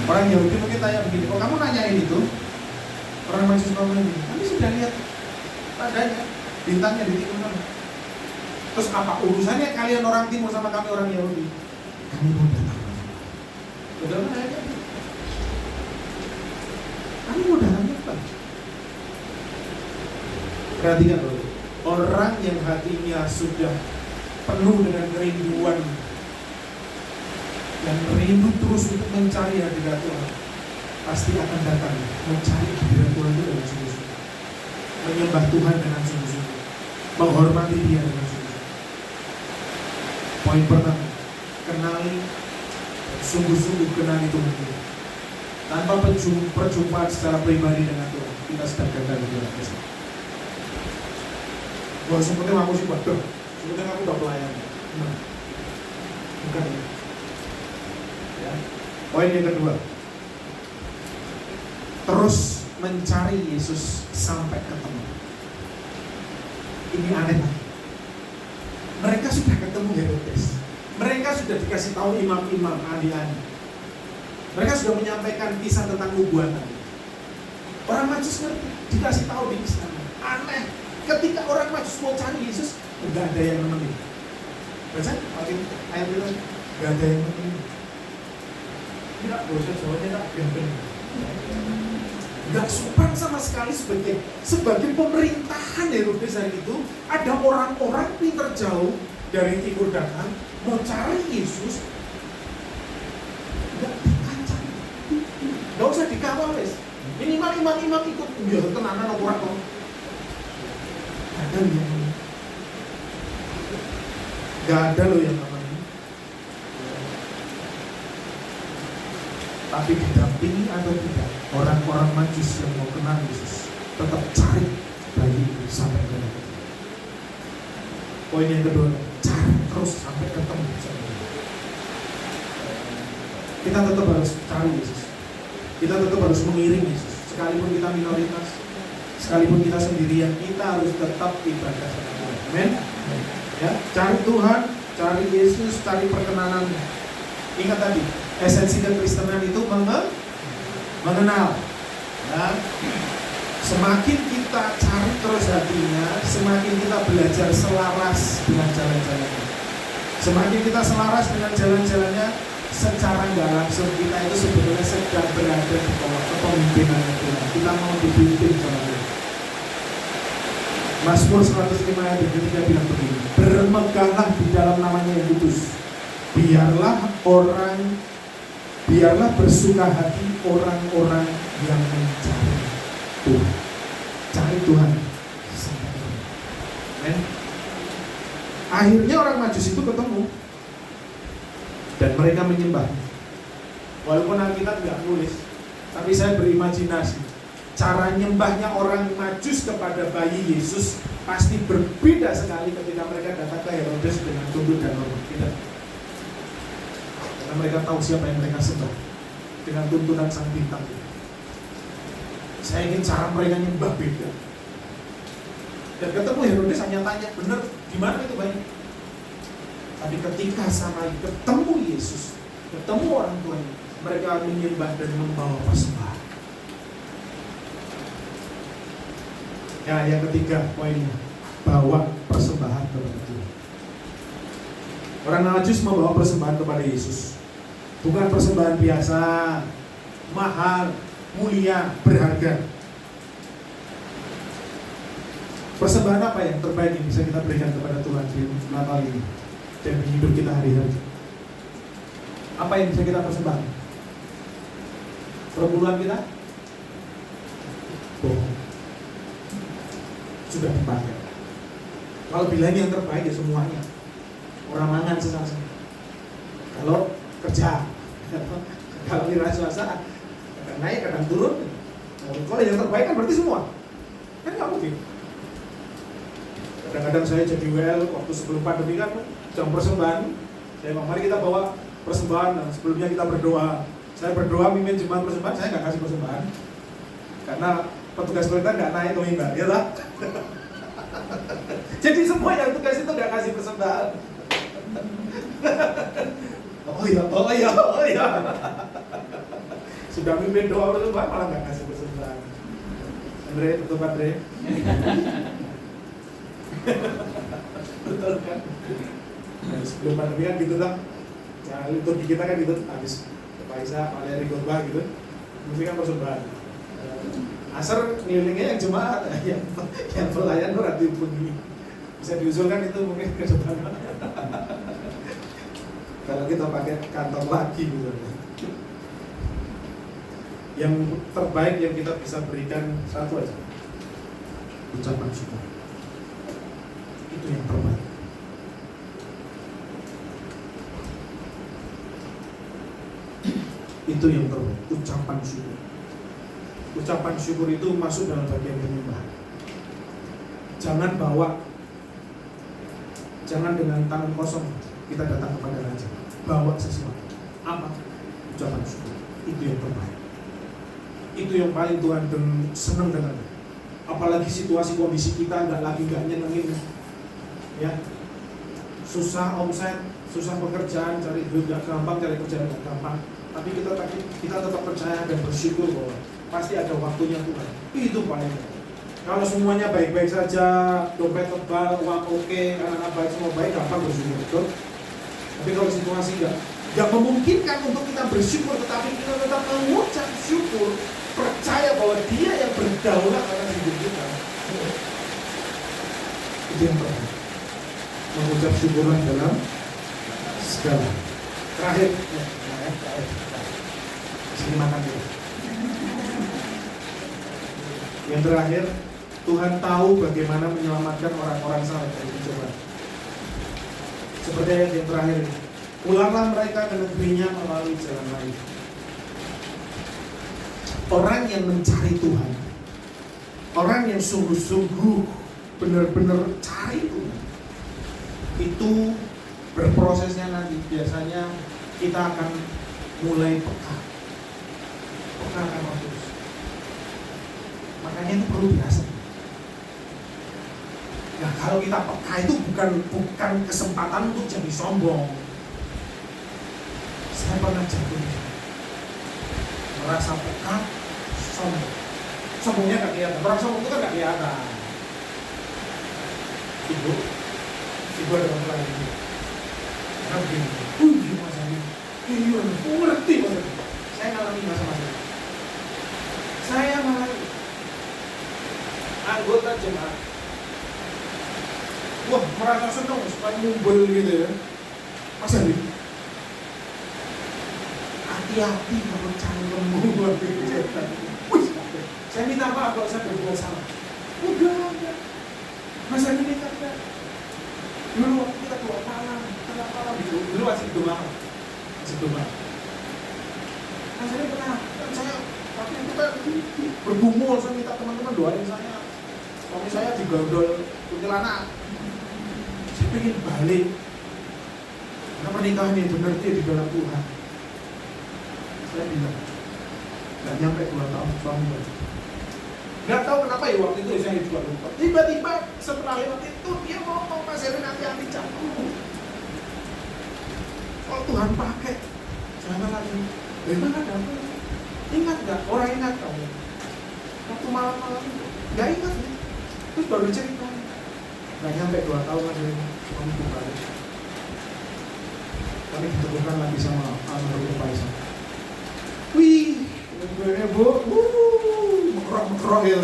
Orang Yahudi mungkin tanya begini, kok kamu nanyain itu? Orang Majus ngomong ini, kami sudah lihat tandanya, bintangnya di timur sana. Terus apa urusannya kalian orang timur sama kami orang Yahudi? Kami mau datang. Udah mana aja? Kami mau datang apa? Perhatikan loh, orang yang hatinya sudah penuh dengan kerinduan dan rindu terus untuk mencari hadirat Tuhan, pasti akan datang mencari hadirat Tuhan itu dengan sungguh-sungguh, menyembah Tuhan dengan sungguh-sungguh, menghormati Dia dengan sungguh-sungguh. Poin pertama, kenali, sungguh-sungguh kenali Tuhan kita. Tanpa perjumpaan secara pribadi dengan Tuhan, kita sedang gagal di dalam Kristus. Wah, sepertinya aku sih waduh, sepertinya aku udah pelayan. Bukan ya. Poin yang kedua, terus mencari Yesus sampai ketemu. Ini aneh. Mereka sudah ketemu Herodes. Mereka sudah dikasih tahu imam-imam, ahli-ahli. Mereka sudah menyampaikan kisah tentang nubuatan. Orang Majus ngerti, dikasih tahu di istana. Aneh. Ketika orang Majus mau cari Yesus, enggak ada yang nemenin. Baca, makin ayat itu, enggak ada yang nemenin. Tidak, bahasa Jawanya tak ganteng. Enggak sopan sama sekali sebagai pemerintahan Herodes hari itu. Ada orang-orang pintar jauh dari timur datang mau cari Yesus. Enggak dikancang, enggak usah dikawal wes. Minimal imam-imam ikut, ya tenanan orang kok. Ada yang nggak ada loh yang namanya. Tapi didampingi atau tidak, orang-orang Majus yang mau kenal Yesus tetap cari bayi itu sampai ke dalam. Poin yang kedua, cari terus sampai ketemu. Kita tetap harus cari Yesus. Kita tetap harus mengiring Yesus. Sekalipun kita minoritas, sekalipun kita sendirian, kita harus tetap ibadah sama Tuhan. Amin. Ya, cari Tuhan, cari Yesus, cari perkenanannya. Ingat tadi, Esensi kekristenan itu mengenal. Ya. Semakin kita cari terus hatinya, semakin kita belajar selaras dengan jalan-jalannya. Semakin kita selaras dengan jalan-jalannya, secara nggak langsung kita itu sebetulnya sedang berada di bawah kepemimpinan Tuhan. Kita mau dipimpin sama Tuhan. Mazmur 105 ayat 3 bilang begini, bermegahlah di dalam namanya yang kudus. Biarlah bersuka hati orang-orang yang mencari Tuhan. Cari Tuhan. Amen. Akhirnya orang Majus itu ketemu dan mereka menyembah. Walaupun Alkitab tidak nulis, tapi saya berimajinasi cara nyembahnya orang Majus kepada bayi Yesus pasti berbeda sekali ketika mereka datang ke Herodes dengan tunduk dan hormat. Tidak. Karena mereka tahu siapa yang mereka sembah dengan tuntunan sang bintang. Saya ingin cara mereka nyembah beda. Dan ketemu Herodes hanya tanya, bener gimana itu bayi? Tapi ketika sama ketemu Yesus, ketemu orang tuanya, mereka menyembah dan membawa persembahan. Ya, yang ketiga poinnya, bawa persembahan kepada Tuhan. Orang Majus membawa persembahan kepada Yesus. Bukan persembahan biasa, mahal, mulia, berharga. Persembahan apa yang terbaik yang bisa kita berikan kepada Tuhan di Natal ini dan di hidup kita hari-hari? Apa yang bisa kita persembahkan? Perpuluhan kita? Bohong. Sudah dipakai. Kalau bilang yang terbaik ya semuanya. Orang mangan sesasa. Kalau kerja, kalau wira swasta, kadang naik, kadang turun. Kalau yang terbaik kan berarti semua. Kan nggak mungkin. Kadang-kadang saya jadi WL waktu sebelum pandemi kan jam persembahan. Saya bilang, mari kita bawa persembahan. Dan sebelumnya kita berdoa. Saya berdoa mimpin jemaat persembahan, saya nggak kasih persembahan. Karena petugas pelita nggak naik tuh Mbak, ya lah. Jadi semua yang tugas itu nggak kasih persembahan. Oh iya. Sudah mimpin doa persembahan malah nggak kasih persembahan. Andre, betul Andre? Betul kan? Dan sebelum pandemi kan gitu lah. Nah, liturgi kita kan gitu, habis Paisa, Valeri khotbah gitu. Mesti kan persembahan. Asar ngelilingnya yang jemaat, yang pelayan berarti begini. Bisa diusulkan itu mungkin ke depan. Kalau kita pakai kantong lagi gitu. Yang terbaik yang kita bisa berikan satu aja, ucapan syukur. Itu yang terbaik. Itu yang terbaik, ucapan syukur. Ucapan syukur itu masuk dalam bagian penyembahan. Jangan dengan tangan kosong kita datang kepada Raja. Bawa sesuatu. Apa? Ucapan syukur. Itu yang terbaik. Itu yang paling Tuhan senang dengan. Apalagi situasi kondisi kita nggak nyenengin, ya, susah omset, susah pekerjaan, cari duit nggak gampang, cari kerjaan nggak gampang. Tapi kita tetap percaya dan bersyukur bahwa pasti ada waktunya Tuhan. Itu paling. Kalau semuanya baik-baik saja, dompet tebal, uang oke, anak-anak baik, semua baik, gampang bersyukur, betul? Tapi kalau situasi nggak memungkinkan untuk kita bersyukur, tetapi kita tetap mengucap syukur, percaya bahwa Dia yang berdaulat atas hidup kita. Itu yang pertama. Mengucap syukurlah dalam segala. Terakhir. Sini makan dulu. Yang terakhir, Tuhan tahu bagaimana menyelamatkan orang-orang salah dari pencobaan. Seperti ayat yang terakhir ini, pulanglah mereka ke negerinya melalui jalan lain. Orang yang mencari Tuhan, orang yang sungguh-sungguh benar-benar cari Tuhan, itu berprosesnya nanti biasanya kita akan mulai peka akan waktu. Makanya itu perlu dirasa. Nah, kalau kita peka itu bukan kesempatan untuk jadi sombong. Saya pernah jatuh, merasa peka, sombong. Sombongnya nggak kelihatan. Orang sombong itu kan nggak kelihatan. Ibu ada orang lain. Karena begini, Mas Adi, iya, ngerti Mas Adi. Saya ngalami masa-masa itu. Saya ngalami anggota jemaat. Wah, merasa senang supaya ngumpul gitu ya. Mas Adi, hati-hati kalau calon membuat kegiatan. Saya minta maaf kalau saya berbuat salah. Udah. Mas Adi minta maaf. Dulu waktu kita doa malam, tengah malam itu, dulu masih doa malam. Mas Adi pernah, kan saya waktu itu kan bergumul, saya minta teman-teman doain saya. Suami saya digondol kuntilanak. Saya pengen balik. Karena pernikahan yang benar dia di dalam Tuhan. Saya bilang, gak nyampe 2 tahun suami balik. Gak tahu kenapa ya waktu itu saya juga lupa. Tiba-tiba setelah lewat itu dia ngomong, Mas Erin hati-hati jatuh. Kalau Tuhan pakai, jangan lagi. Dari mana dapat? Ingat gak? Orang ingat kamu. Waktu malam-malam itu, gak ingat ya. Terus baru cerita. Gak nyampe 2 tahun Mas Erin, suami balik. Kami ditemukan lagi sama almarhum Pak Isa. Wih, bener-bener Bu, mekrok ya.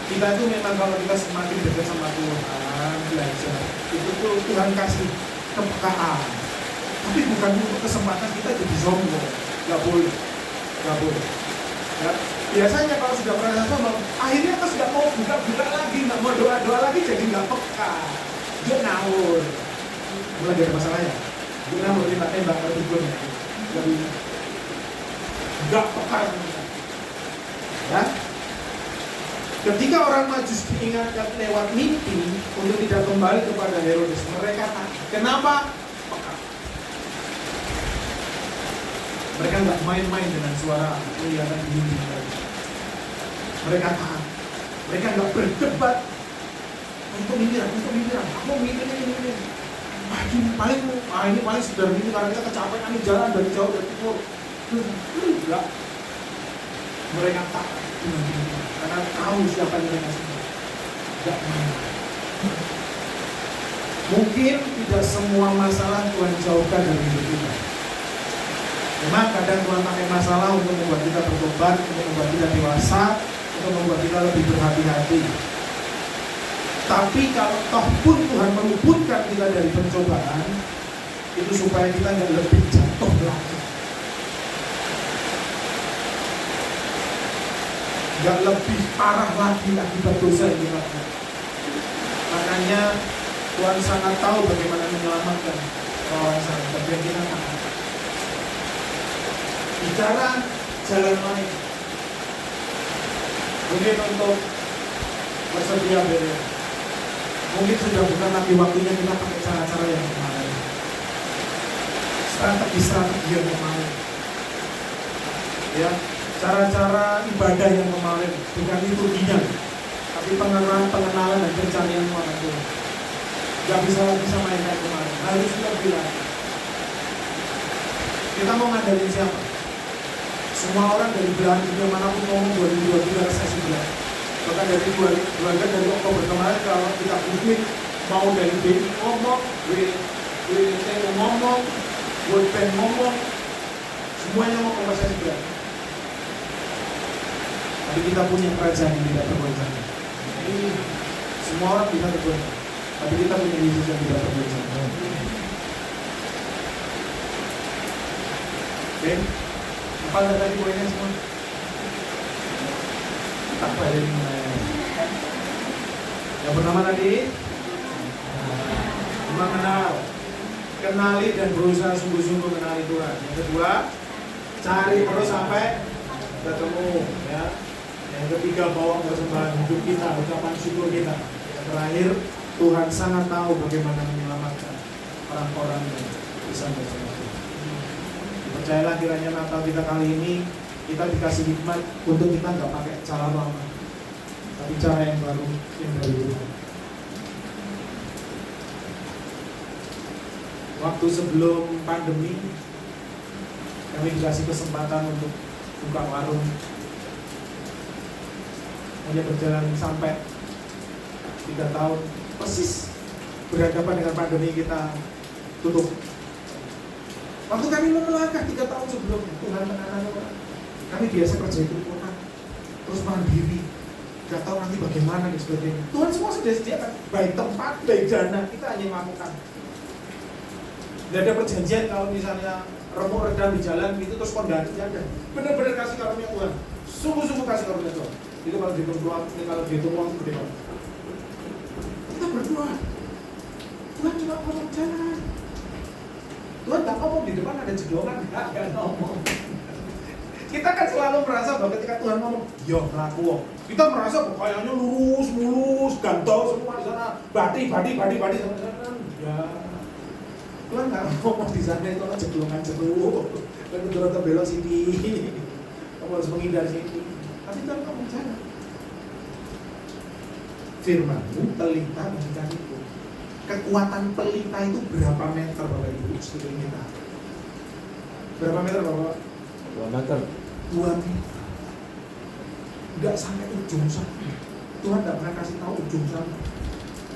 Kita itu memang kalau kita semakin dekat sama Tuhan, belajar, itu tuh Tuhan kasih kepekaan. Tapi bukan untuk kesempatan kita jadi sombong. Gak boleh. Ya. Biasanya kalau sudah merasa sombong, akhirnya kita sudah mau buka lagi, nggak mau doa lagi, jadi nggak peka. Dia ngawur. Mulai ada masalahnya. Dia ngawur, dia tembak ke dukun. Jadi nggak peka. Ya. Ketika orang Majus diingatkan lewat mimpi untuk tidak kembali kepada Herodes, mereka takut. Kenapa? Peka. Mereka nggak main-main dengan suara kelihatan di mimpi mereka. Mereka tahan. Mereka nggak berdebat untuk mimpiran. Aku mimpi ini. Ini paling sudah mimpi karena kita kecapean nih jalan dari jauh dari timur. Enggak. Mereka tahan karena tahu siapa yang mereka semua. Enggak main. Mungkin tidak semua masalah Tuhan jauhkan dari hidup kita. Memang kadang Tuhan pakai masalah untuk membuat kita bertobat, untuk membuat kita dewasa, untuk membuat kita lebih berhati-hati. Tapi kalau toh pun Tuhan meluputkan kita dari pencobaan, itu supaya kita nggak lebih jatuh lagi, nggak lebih parah lagi akibat dosa yang kita lakukan. Makanya Tuhan sangat tahu bagaimana menyelamatkan orang sana, tapi kita tahu. Bicara jalan lain. Mungkin untuk bersedia beda. Mungkin sudah bukan lagi waktunya kita pakai cara-cara yang kemarin. Strategi yang kemarin. Ya, cara-cara ibadah yang kemarin, bukan liturginya, tapi pengenalan dan pencarian orang Tuhan. Gak bisa lagi sama yang kayak kemarin. Harus lebih lagi. Kita mau ngadain siapa? Semua orang dari belahan dunia manapun ngomong 2023 resesi berat. Bahkan dari dari Oktober kemarin kalau kita publik, mau dari BI ngomong, WT ngomong, World Bank ngomong, semuanya ngomong resesi berat. Tapi kita punya kerajaan yang tidak tergoncang. Semua orang bisa tergoncang, tapi kita punya Yesus yang tidak tergoncang. Oke? Apa tadi poinnya semua? Apa yang pertama tadi? Mengenal, kenali dan berusaha sungguh-sungguh mengenali Tuhan. Yang kedua, cari terus sampai ketemu. Ya. Yang ketiga, bawa persembahan hidup kita, ucapan syukur kita. Yang terakhir, Tuhan sangat tahu bagaimana menyelamatkan orang-orang yang bisa bersama Tuhan. Percayalah kiranya Natal kita kali ini kita dikasih hikmat untuk kita nggak pakai cara lama, tapi cara yang baru yang dari Tuhan. Waktu sebelum pandemi, kami dikasih kesempatan untuk buka warung. Hanya berjalan sampai 3 tahun, persis berhadapan dengan pandemi kita tutup. Waktu kami mau melangkah 3 tahun sebelumnya, Tuhan menahan. Kami biasa kerja itu kota, terus mandiri, gak tahu nanti bagaimana dan sebagainya. Tuhan semua sudah sediakan, baik tempat, baik dana, kita hanya melakukan. Tidak ada perjanjian kalau misalnya remuk redam di jalan gitu terus kondasi ada. Benar-benar kasih karunia Tuhan, sungguh-sungguh kasih karunia Tuhan. Itu kalau dihitung uang gede banget. Kita berdoa, Tuhan cuma ngomong jalan. Tuhan tak ngomong di depan ada jedongan, gak ngomong. Kita kan selalu merasa bahwa ketika Tuhan ngomong, yo laku. Kita merasa kayaknya lurus, mulus, gantol semua di sana, badi sama sana. Ya, Tuhan nggak ngomong di sana itu kan jedongan. Dan untuk belok sini, kamu harus menghindar sini. Tapi Tuhan ngomong jalan. Firman-Mu pelita berikan itu. Kekuatan pelita itu berapa meter Bapak Ibu sekeliling kita? Berapa meter Bapak? 2 meter. 2 meter. Enggak sampai ujung sana. Tuhan tidak pernah kasih tahu ujung sana.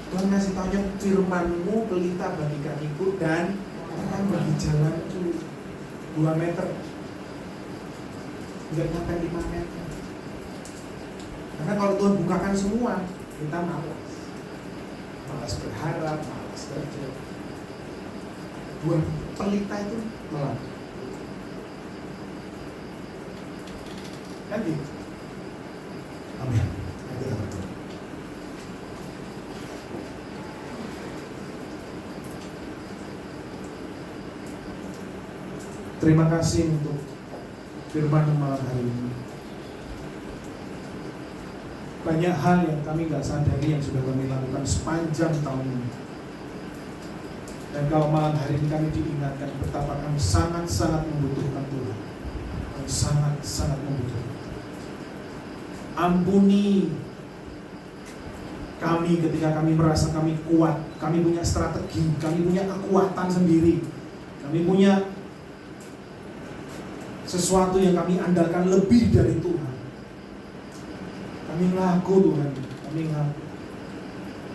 Tuhan kasih tahunya firman-Mu pelita bagi kakiku dan terang bagi jalanku. 2 meter. Enggak sampai 5 meter. Karena kalau Tuhan bukakan semua, kita malas berharap, malas kerja. 2 pelita itu melalui. Kan gitu. Amin. Terima kasih untuk firman malam hari ini. Banyak hal yang kami nggak sadari yang sudah kami lakukan sepanjang tahun ini. Dan kalau malam hari ini kami diingatkan betapa kami sangat-sangat membutuhkan Tuhan. Kami sangat-sangat membutuhkan. Ampuni kami ketika kami merasa kami kuat, kami punya strategi, kami punya kekuatan sendiri, kami punya sesuatu yang kami andalkan lebih dari Tuhan. Kami ngaku Tuhan, kami ngaku.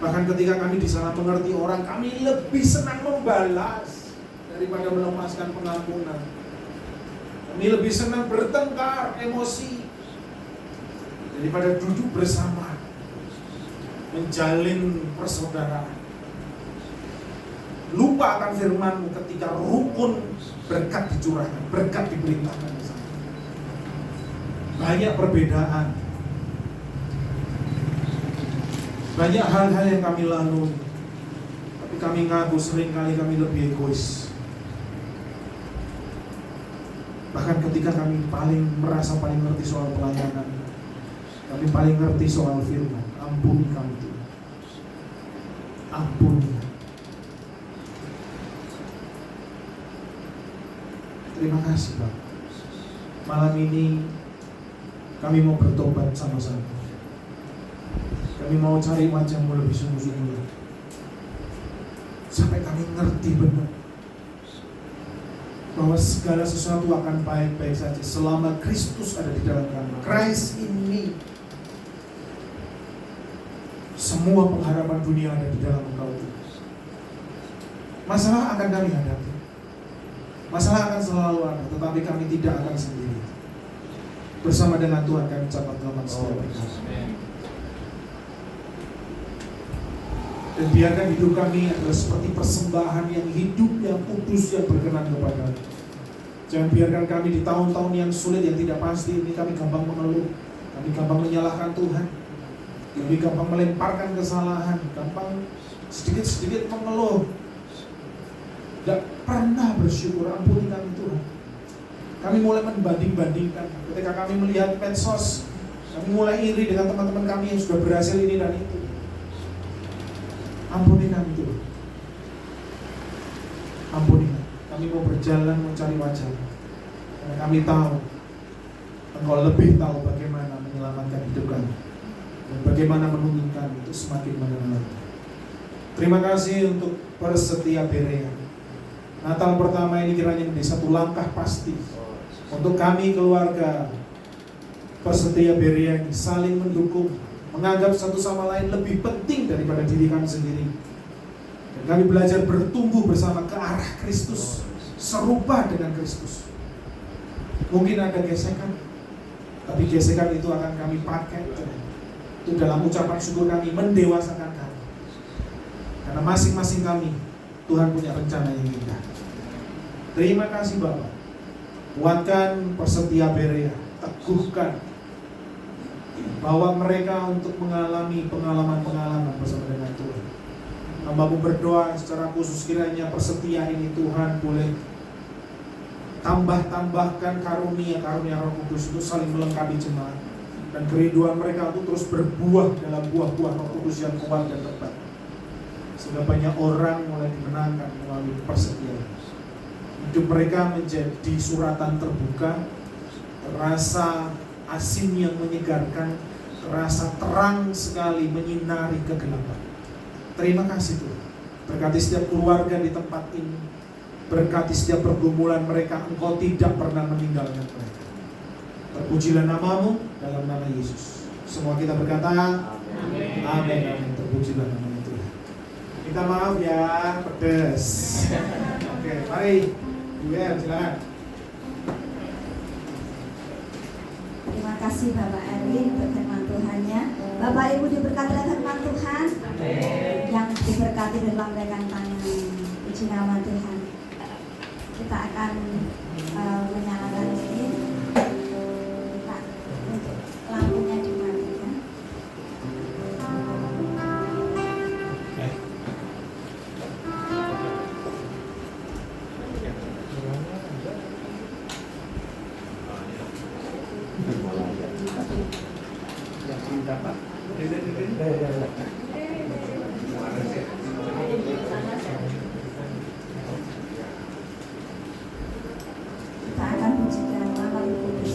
Bahkan ketika kami disalah mengerti orang, kami lebih senang membalas daripada melepaskan pengampunan. Kami lebih senang bertengkar, emosi, daripada duduk bersama menjalin persaudaraan. Lupa akan firman-Mu ketika rukun berkat dicurahkan, berkat diberitakan di sana. Banyak perbedaan, banyak hal-hal yang kami lalui, tapi kami ngaku seringkali kami lebih egois. Bahkan ketika kami merasa paling ngerti soal pelayanan, kami paling ngerti soal firman. Ampuni kami Tuhan. Ampuni. Terima kasih Pak. Malam ini kami mau bertobat sama-sama. Kami mau cari wajah-Mu lebih sungguh-sungguh, sampai kami ngerti benar bahwa segala sesuatu akan baik-baik saja selama Kristus ada di dalam kami. Christ in me. Semua pengharapan dunia ada di dalam Engkau Tuhan. Masalah akan kami hadapi, masalah akan selalu ada, tetapi kami tidak akan sendiri. Bersama dengan Tuhan kami ucapkan selamat setiap hari. Dan biarkan hidup kami adalah seperti persembahan yang hidup, yang kudus, yang berkenan kepada-Mu. Jangan biarkan kami di tahun-tahun yang sulit, yang tidak pasti ini kami gampang mengeluh, kami gampang menyalahkan Tuhan, kami gampang melemparkan kesalahan, gampang sedikit-sedikit mengeluh, tidak pernah bersyukur. Ampuni kami Tuhan. Kami mulai membanding-bandingkan. Ketika kami melihat medsos, kami mulai iri dengan teman-teman kami yang sudah berhasil ini dan itu. Ampuni kami Tuhan. Ampuni kami. Kami mau berjalan mencari wajah-Mu, karena kami tahu Engkau lebih tahu bagaimana menyelamatkan hidup kami dan bagaimana menuntun kami untuk semakin mengenal. Terima kasih untuk Persetia Berea. Natal pertama ini kiranya menjadi satu langkah pasti untuk kami keluarga Persetia Berea ini saling mendukung, menganggap satu sama lain lebih penting daripada diri kami sendiri. Dan kami belajar bertumbuh bersama ke arah Kristus, serupa dengan Kristus. Mungkin ada gesekan, tapi gesekan itu akan kami pakai itu dalam ucapan syukur kami, mendewasakan kami. Karena masing-masing kami Tuhan punya rencana yang indah. Terima kasih Bapak. Kuatkan Persetia Berea, teguhkan, bawa mereka untuk mengalami pengalaman-pengalaman bersama dengan Tuhan. Hamba-Mu berdoa secara khusus kiranya Persetia ini Tuhan boleh tambahkan karunia-karunia Roh Kudus untuk saling melengkapi jemaat, dan kerinduan mereka untuk terus berbuah dalam buah-buah Roh Kudus yang kuat dan tepat, sehingga banyak orang mulai dimenangkan melalui Persetia. Hidup mereka menjadi suratan terbuka, terasa asin yang menyegarkan, terasa terang sekali menyinari kegelapan. Terima kasih Tuhan. Berkati setiap keluarga di tempat ini, berkati setiap pergumulan mereka, Engkau tidak pernah meninggalkan mereka. Terpujilah nama-Mu dalam nama Yesus. Semua kita berkata amin. Amin. Terpujilah nama Tuhan. Minta maaf ya, pedes. Oke, mari Ibu, silakan. Terima kasih Bapak Erwin untuk firman Tuhannya. Bapak Ibu diberkati oleh firman Tuhan, yang diberkati dalam rekan tangan. Puji nama Tuhan. Kita akan menyalakan ini. Kita untuk lampunya dimatikan. Kita akan pujikan nama Yang Kudus.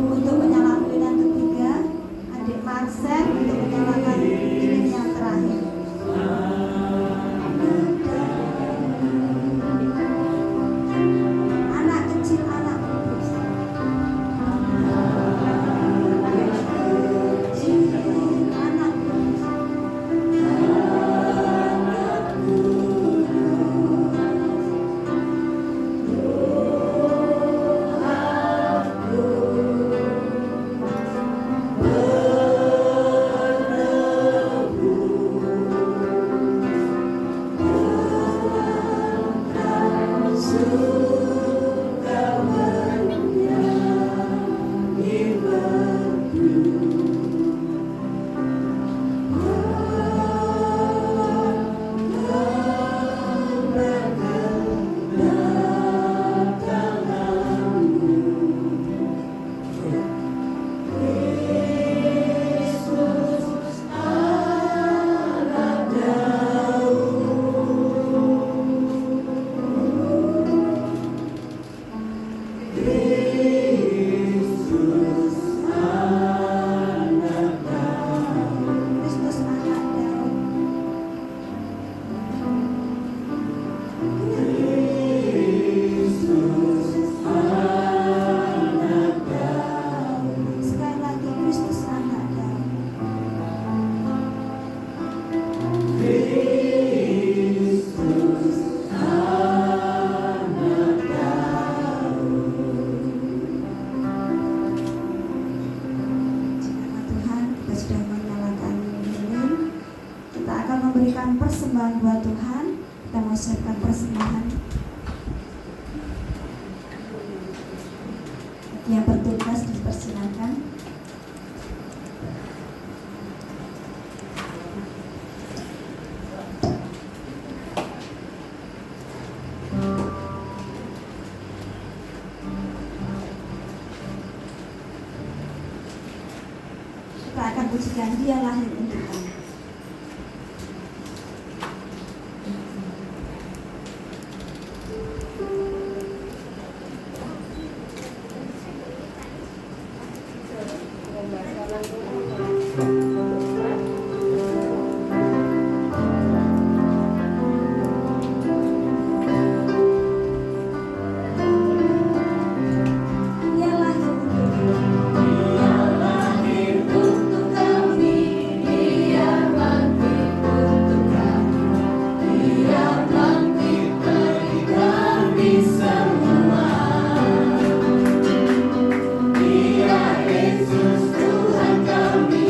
Untuk menyalakan yang ketiga, adik Marcel untuk menyalakan lilin yang terakhir. Anak kecil, anak kudus. Anak kecil, anak kudus. Kristus anak Daud. Sekali lagi, Kristus anak Daud. Karena Tuhan, kita sudah menyalakan lilin, kita akan memberikan persembahan buat Tuhan. Kita mau siapkan persembahan. Yang bertugas dipersilakan. Kita akan pujikan Dia lahir untuk kami. Dia lahir untuk kami. Dia bangkit untuk kami, Dia bangkit bagi kami semua. Dia Yesus Tuhan kami,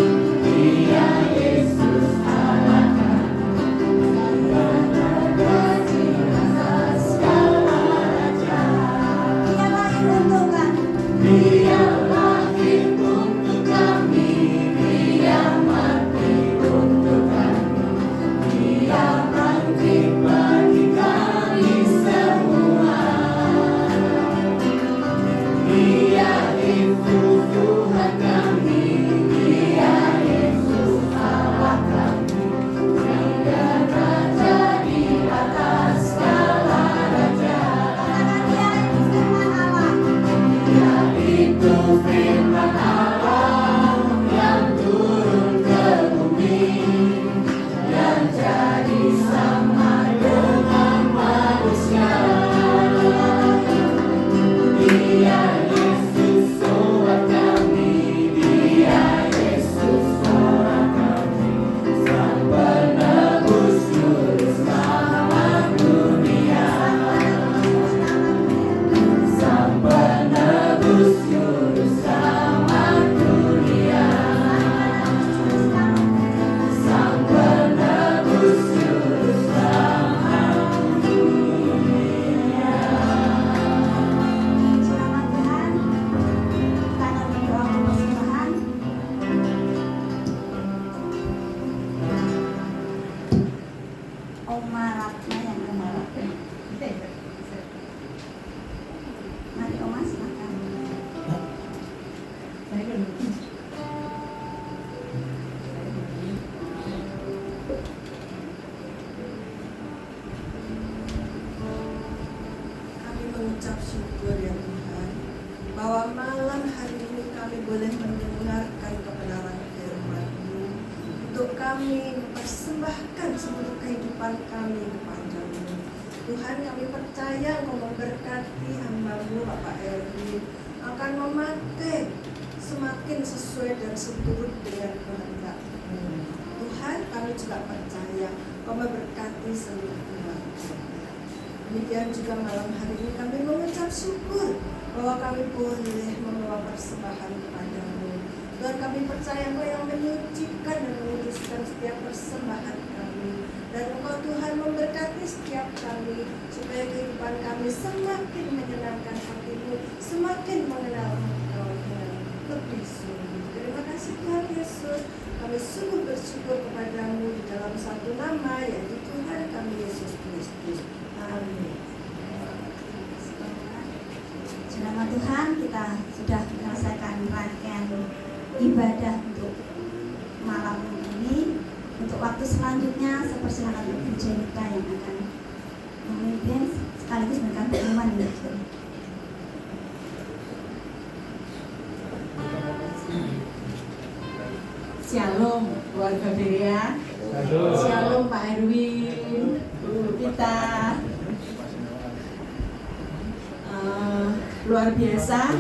bahwa malam hari ini kami boleh mendengarkan kebenaran firman-Mu untuk kami mempersembahkan seluruh kehidupan kami kepada-Mu. Tuhan, kami percaya Engkau memberkati hamba-Mu Bapak Erwin akan memakai semakin sesuai dan seturut dengan kehendak-Mu. Tuhan, kami juga percaya Engkau memberkati seluruh keluarga. Demikian juga malam hari ini kami mengucap syukur bahwa kami boleh membawa persembahan kepada-Mu. Tuhan, kami percaya Engkau yang menyucikan dan menguduskan setiap persembahan kami. Dan Engkau Tuhan memberkati setiap kami supaya kehidupan kami semakin menyenangkan hati-Mu, semakin mengenal Engkau dengan lebih sungguh. Terima kasih Tuhan Yesus. Kami sungguh bersyukur kepada-Mu di dalam satu nama, yaitu Tuhan kami Yesus Kristus. Amin. Nama Tuhan, kita sudah menyelesaikan rangkaian ibadah untuk malam ini. Untuk waktu selanjutnya, saya persilakan Ibu Jenika yang akan memimpin sekaligus memberikan pengumuman. Shalom keluarga Berea. Shalom Pak Erwin, Bu Pita. Luar biasa.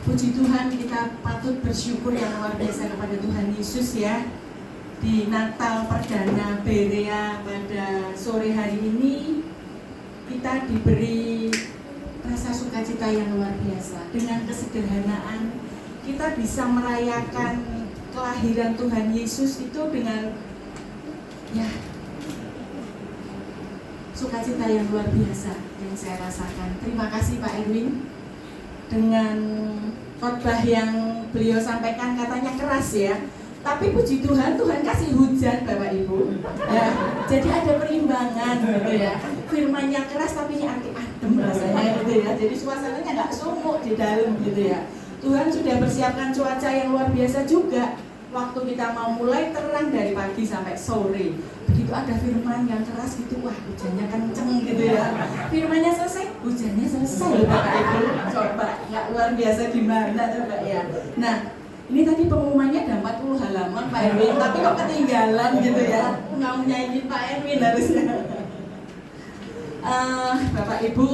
Puji Tuhan, kita patut bersyukur yang luar biasa kepada Tuhan Yesus ya. Di Natal perdana Berea pada sore hari ini, kita diberi rasa sukacita yang luar biasa. Dengan kesederhanaan kita bisa merayakan kelahiran Tuhan Yesus itu dengan ya sukacita yang luar biasa yang saya rasakan. Terima kasih Pak Erwin. Dengan khotbah yang beliau sampaikan katanya keras ya, tapi puji Tuhan, Tuhan kasih hujan Bapak Ibu ya, jadi ada perimbangan gitu ya. Firmannya keras tapi anti adem rasanya gitu ya, jadi suasananya nggak sumuk di dalam gitu ya. Tuhan sudah persiapkan cuaca yang luar biasa juga. Waktu kita mau mulai terang dari pagi sampai sore, begitu ada firman yang keras gitu, wah hujannya kenceng gitu ya. Firmannya selesai, hujannya selesai loh Bapak Ibu. Coba, nggak luar biasa gimana coba ya. Nah, ini tadi pengumumannya ada 40 halaman Pak Erwin, tapi kok ketinggalan gitu ya. Nggak nyanyi Pak Erwin harusnya. Bapak Ibu,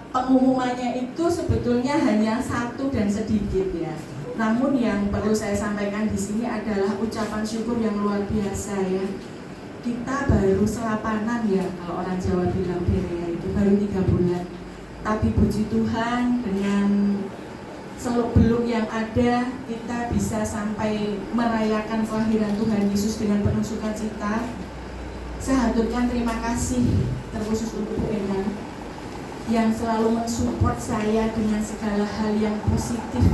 pengumumannya itu sebetulnya hanya satu dan sedikit ya. Namun yang perlu saya sampaikan di sini adalah ucapan syukur yang luar biasa ya. Kita baru selapanan ya, kalau orang Jawa bilang Berea itu baru 3 bulan. Tapi puji Tuhan, dengan seluk-beluk yang ada, kita bisa sampai merayakan kelahiran Tuhan Yesus dengan penuh sukacita. Saya haturkan terima kasih terkhusus untuk Bu Endang yang selalu mensupport saya dengan segala hal yang positif.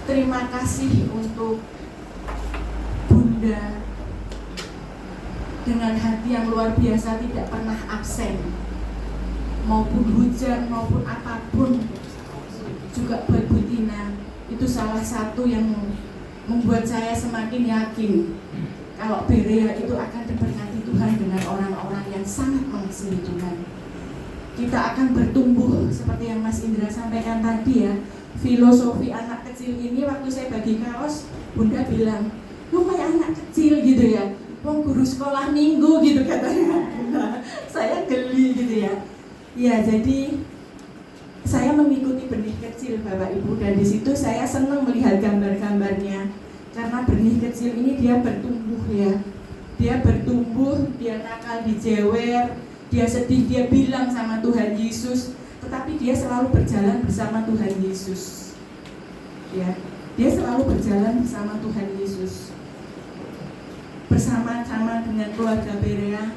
Terima kasih untuk Bunda dengan hati yang luar biasa, tidak pernah absen, maupun hujan maupun apapun. Juga buat Bu Tina, itu salah satu yang membuat saya semakin yakin kalau Berea itu akan diberkati Tuhan dengan orang-orang yang sangat mengasihi Tuhan. Kita akan bertumbuh seperti yang Mas Indra sampaikan tadi ya. Filosofi anak kecil ini, waktu saya bagi kaos, Bunda bilang, lu kayak anak kecil gitu ya, wong guru sekolah minggu gitu katanya. Saya geli gitu ya. Ya, jadi saya mengikuti benih kecil Bapak Ibu, dan di situ saya senang melihat gambar-gambarnya. Karena benih kecil ini dia bertumbuh ya. Dia bertumbuh, dia nakal, dijewer, dia sedih, dia bilang sama Tuhan Yesus, tetapi dia selalu berjalan bersama Tuhan Yesus. Ya, dia selalu berjalan bersama Tuhan Yesus. Bersama-sama dengan keluarga Berea,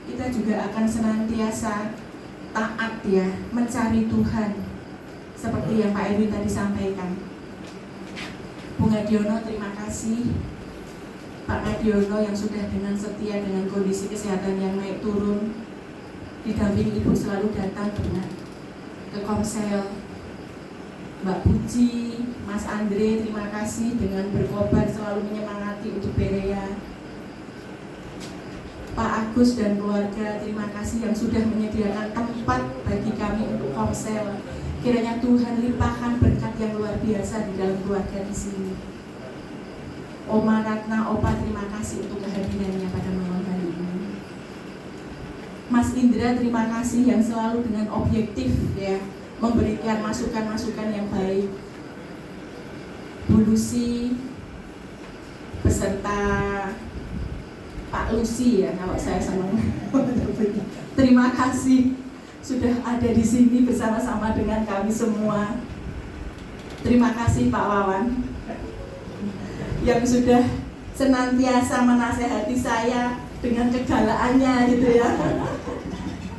kita juga akan senantiasa taat ya, mencari Tuhan. Seperti yang Pak Erwin tadi sampaikan. Bung Adiono, terima kasih. Pak Adiono yang sudah dengan setia dengan kondisi kesehatan yang naik turun, didampingi Ibu selalu datang dengan ke Komsel. Mbak Puji, Mas Andre, terima kasih dengan berkobar selalu menyemangati untuk Berea. Pak Agus dan keluarga, terima kasih yang sudah menyediakan tempat bagi kami untuk komsel. Kiranya Tuhan limpahkan berkat yang luar biasa di dalam keluarga di sini. Oma Ratna, Opa, terima kasih untuk kehadirannya pada malam hari ini. Mas Indra, terima kasih yang selalu dengan objektif ya memberikan masukan-masukan yang baik. Bu Lucy beserta Pak Lucy ya kalau saya sama terima kasih sudah ada di sini bersama-sama dengan kami semua. Terima kasih Pak Wawan yang sudah senantiasa menasehati saya dengan kegalaannya gitu ya.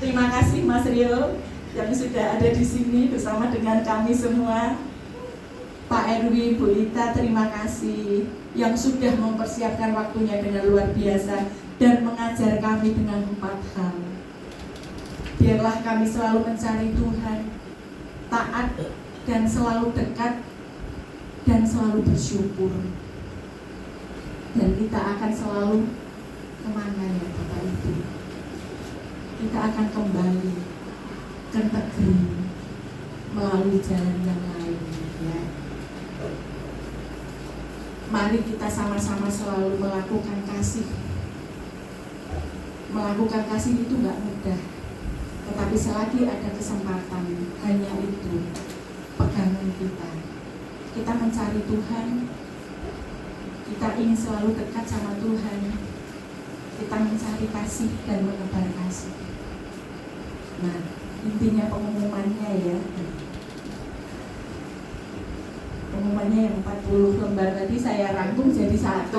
Terima kasih Mas Rio yang sudah ada di sini bersama dengan kami semua. Pak Erwi, Bu Lita, terima kasih yang sudah mempersiapkan waktunya dengan luar biasa dan mengajar kami dengan 4 hal. Biarlah kami selalu mencari Tuhan, taat dan selalu dekat dan selalu bersyukur. Dan kita akan selalu kemana ya Bapak Ibu? Kita akan kembali ke negeri melalui jalan yang lain ya. Mari kita sama-sama selalu melakukan kasih. Melakukan kasih itu nggak mudah, tetapi selagi ada kesempatan, hanya itu pegangan kita. Kita mencari Tuhan, kita ingin selalu dekat sama Tuhan. Kita mencari kasih dan menebar kasih. Nah, intinya pengumumannya ya. Pengumumannya yang 40 lembar tadi saya rangkum jadi 1.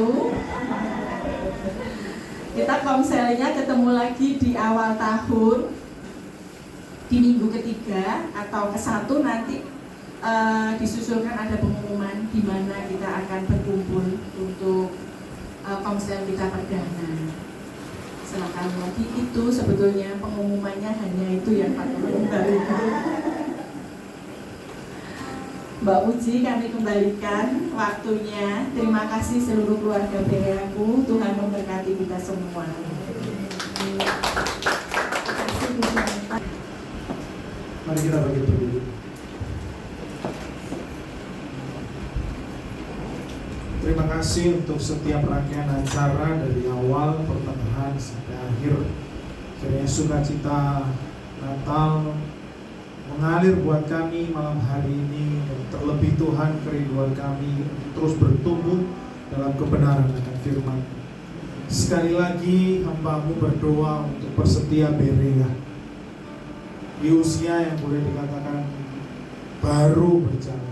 Kita komselnya ketemu lagi di awal tahun, di minggu ketiga atau ke-1 nanti disusulkan ada pengumuman di mana kita akan berkumpul untuk komsel kita perdana. Silakan lagi, itu sebetulnya pengumumannya hanya itu yang 40 lembar itu. Mbak Uji, kami kembalikan waktunya. Terima kasih seluruh keluarga Bereaku. Tuhan memberkati kita semua. Mari kita bagi berdiri. Terima kasih untuk setiap rangkaian acara dari awal, pertengahan sampai akhir. Kiranya sukacita Natal mengalir buat kami malam hari ini, dan terlebih Tuhan kerinduan kami terus bertumbuh dalam kebenaran akan firman. Sekali lagi hamba-Mu berdoa untuk Persetia Berea di usia yang boleh dikatakan baru berjalan.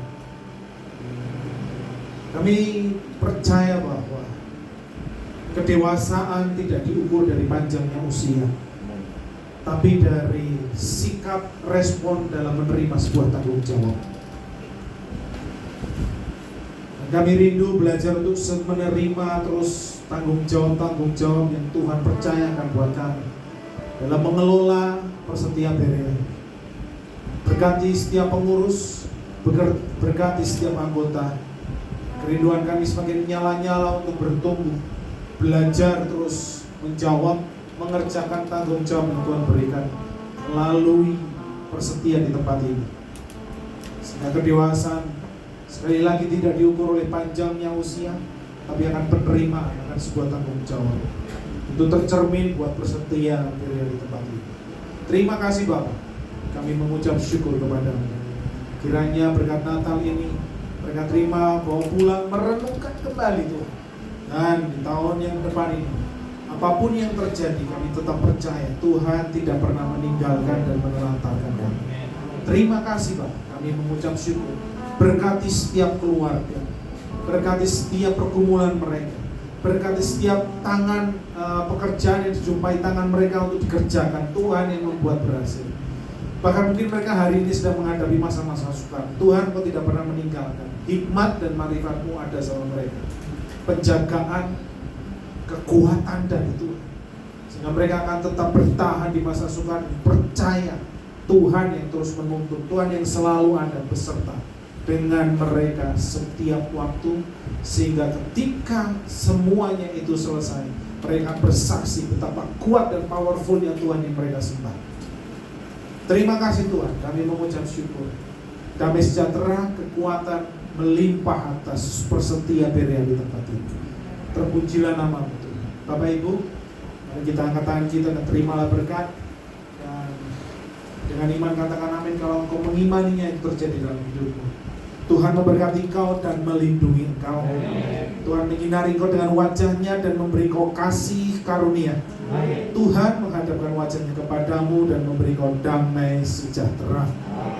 Kami percaya bahwa kedewasaan tidak diukur dari panjangnya usia, tapi dari sikap respon dalam menerima sebuah tanggung jawab. Dan kami rindu belajar untuk menerima terus tanggung jawab yang Tuhan percayakan buat kami dalam mengelola Persetia Berea. Berkati setiap pengurus, berkati setiap anggota. Kerinduan kami semakin nyala-nyala untuk bertumbuh, belajar terus menjawab, mengerjakan tanggung jawab yang Tuhan berikan melalui Persetia di tempat ini. Sehingga kedewasaan sekali lagi tidak diukur oleh panjangnya usia, tapi akan penerimaan, akan sebuah tanggung jawab. Itu tercermin buat Persetia di tempat ini. Terima kasih Bapak, kami mengucap syukur kepada-Mu. Kiranya berkat Natal ini mereka terima, bawa pulang, merenungkan kembali Tuhan. Dan di tahun yang depan ini, apapun yang terjadi, kami tetap percaya Tuhan tidak pernah meninggalkan dan menelantarkan kami. Terima kasih Pak, kami mengucap syukur. Berkati setiap keluarga, berkati setiap pergumulan mereka, berkati setiap tangan pekerjaan yang dijumpai tangan mereka untuk dikerjakan. Tuhan yang membuat berhasil. Bahkan mungkin mereka hari ini sedang menghadapi masa-masa sukar. Tuhan Kau tidak pernah meninggalkan. Hikmat dan marifat-Mu ada sama mereka. Penjagaan, kekuatan dari Tuhan, sehingga mereka akan tetap bertahan di masa sukar, percaya Tuhan yang terus menuntun, Tuhan yang selalu ada beserta dengan mereka setiap waktu, sehingga ketika semuanya itu selesai, mereka bersaksi betapa kuat dan powerfulnya Tuhan yang mereka sembah. Terima kasih Tuhan, kami mengucap syukur. Damai sejahtera, kekuatan melimpah atas persetia Berea di tempat ini. Terpujilah nama-Mu Tuhan. Bapak Ibu, mari kita angkat tangan kita dan terimalah berkat. Dan dengan iman katakan amin kalau engkau mengimaninya itu terjadi dalam hidupmu. Tuhan memberkati engkau dan melindungi engkau. Tuhan menyinari engkau dengan wajahnya dan memberi engkau kasih karunia. Tuhan menghadapkan wajahnya kepadamu dan memberi engkau damai sejahtera.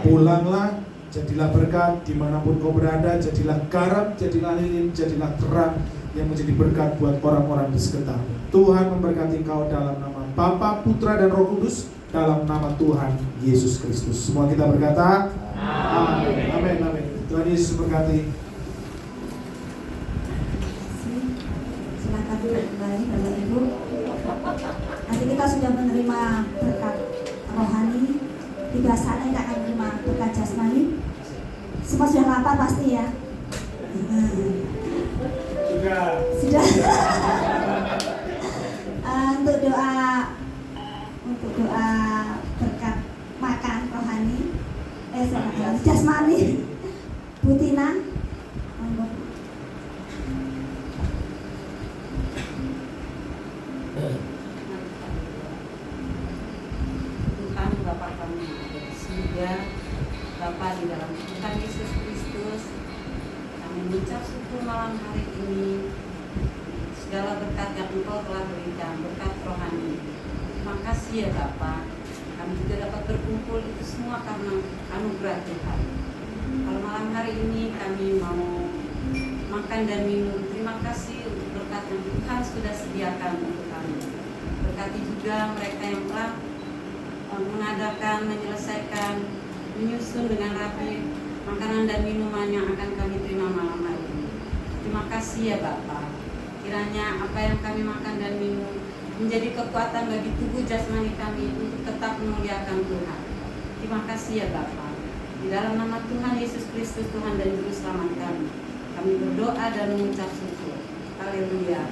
Pulanglah, jadilah berkat dimanapun kau berada. Jadilah garam, jadilah lilin, jadilah terang yang menjadi berkat buat orang-orang di sekitarmu. Tuhan memberkati engkau dalam nama Bapa, Putra, dan Roh Kudus, dalam nama Tuhan Yesus Kristus. Semua kita berkata amin. Amin. Amin. Tuhan Yesus berkati. Silakan kembali Bapak Ibu. Nanti kita sudah menerima berkat rohani. Tiba saatnya kita akan menerima berkat jasmani. Semua sudah lapar pasti ya. Sudah. Untuk doa berkat makan rohani, jasmani, Bu Tina, monggo. Tuhan Bapa kami yang ada di surga, Bapa di dalam Tuhan Yesus Kristus, kami mengucap syukur malam hari ini segala berkat yang Engkau telah berikan, berkat rohani. Terima kasih ya Bapa, kami juga dapat berkumpul itu semua karena anugerah Tuhan. Kalau malam hari ini kami mau makan dan minum, terima kasih untuk berkat yang Tuhan sudah sediakan untuk kami. Berkati juga mereka yang telah mengadakan, menyelesaikan, menyusun dengan rapi makanan dan minuman yang akan kami terima malam hari ini. Terima kasih ya Bapa. Kiranya apa yang kami makan dan minum menjadi kekuatan bagi tubuh jasmani kami untuk tetap memuliakan Tuhan. Terima kasih ya Bapa. Di dalam nama Tuhan Yesus Kristus, Tuhan dan Juru Selamat kami berdoa dan mengucap syukur. Haleluya.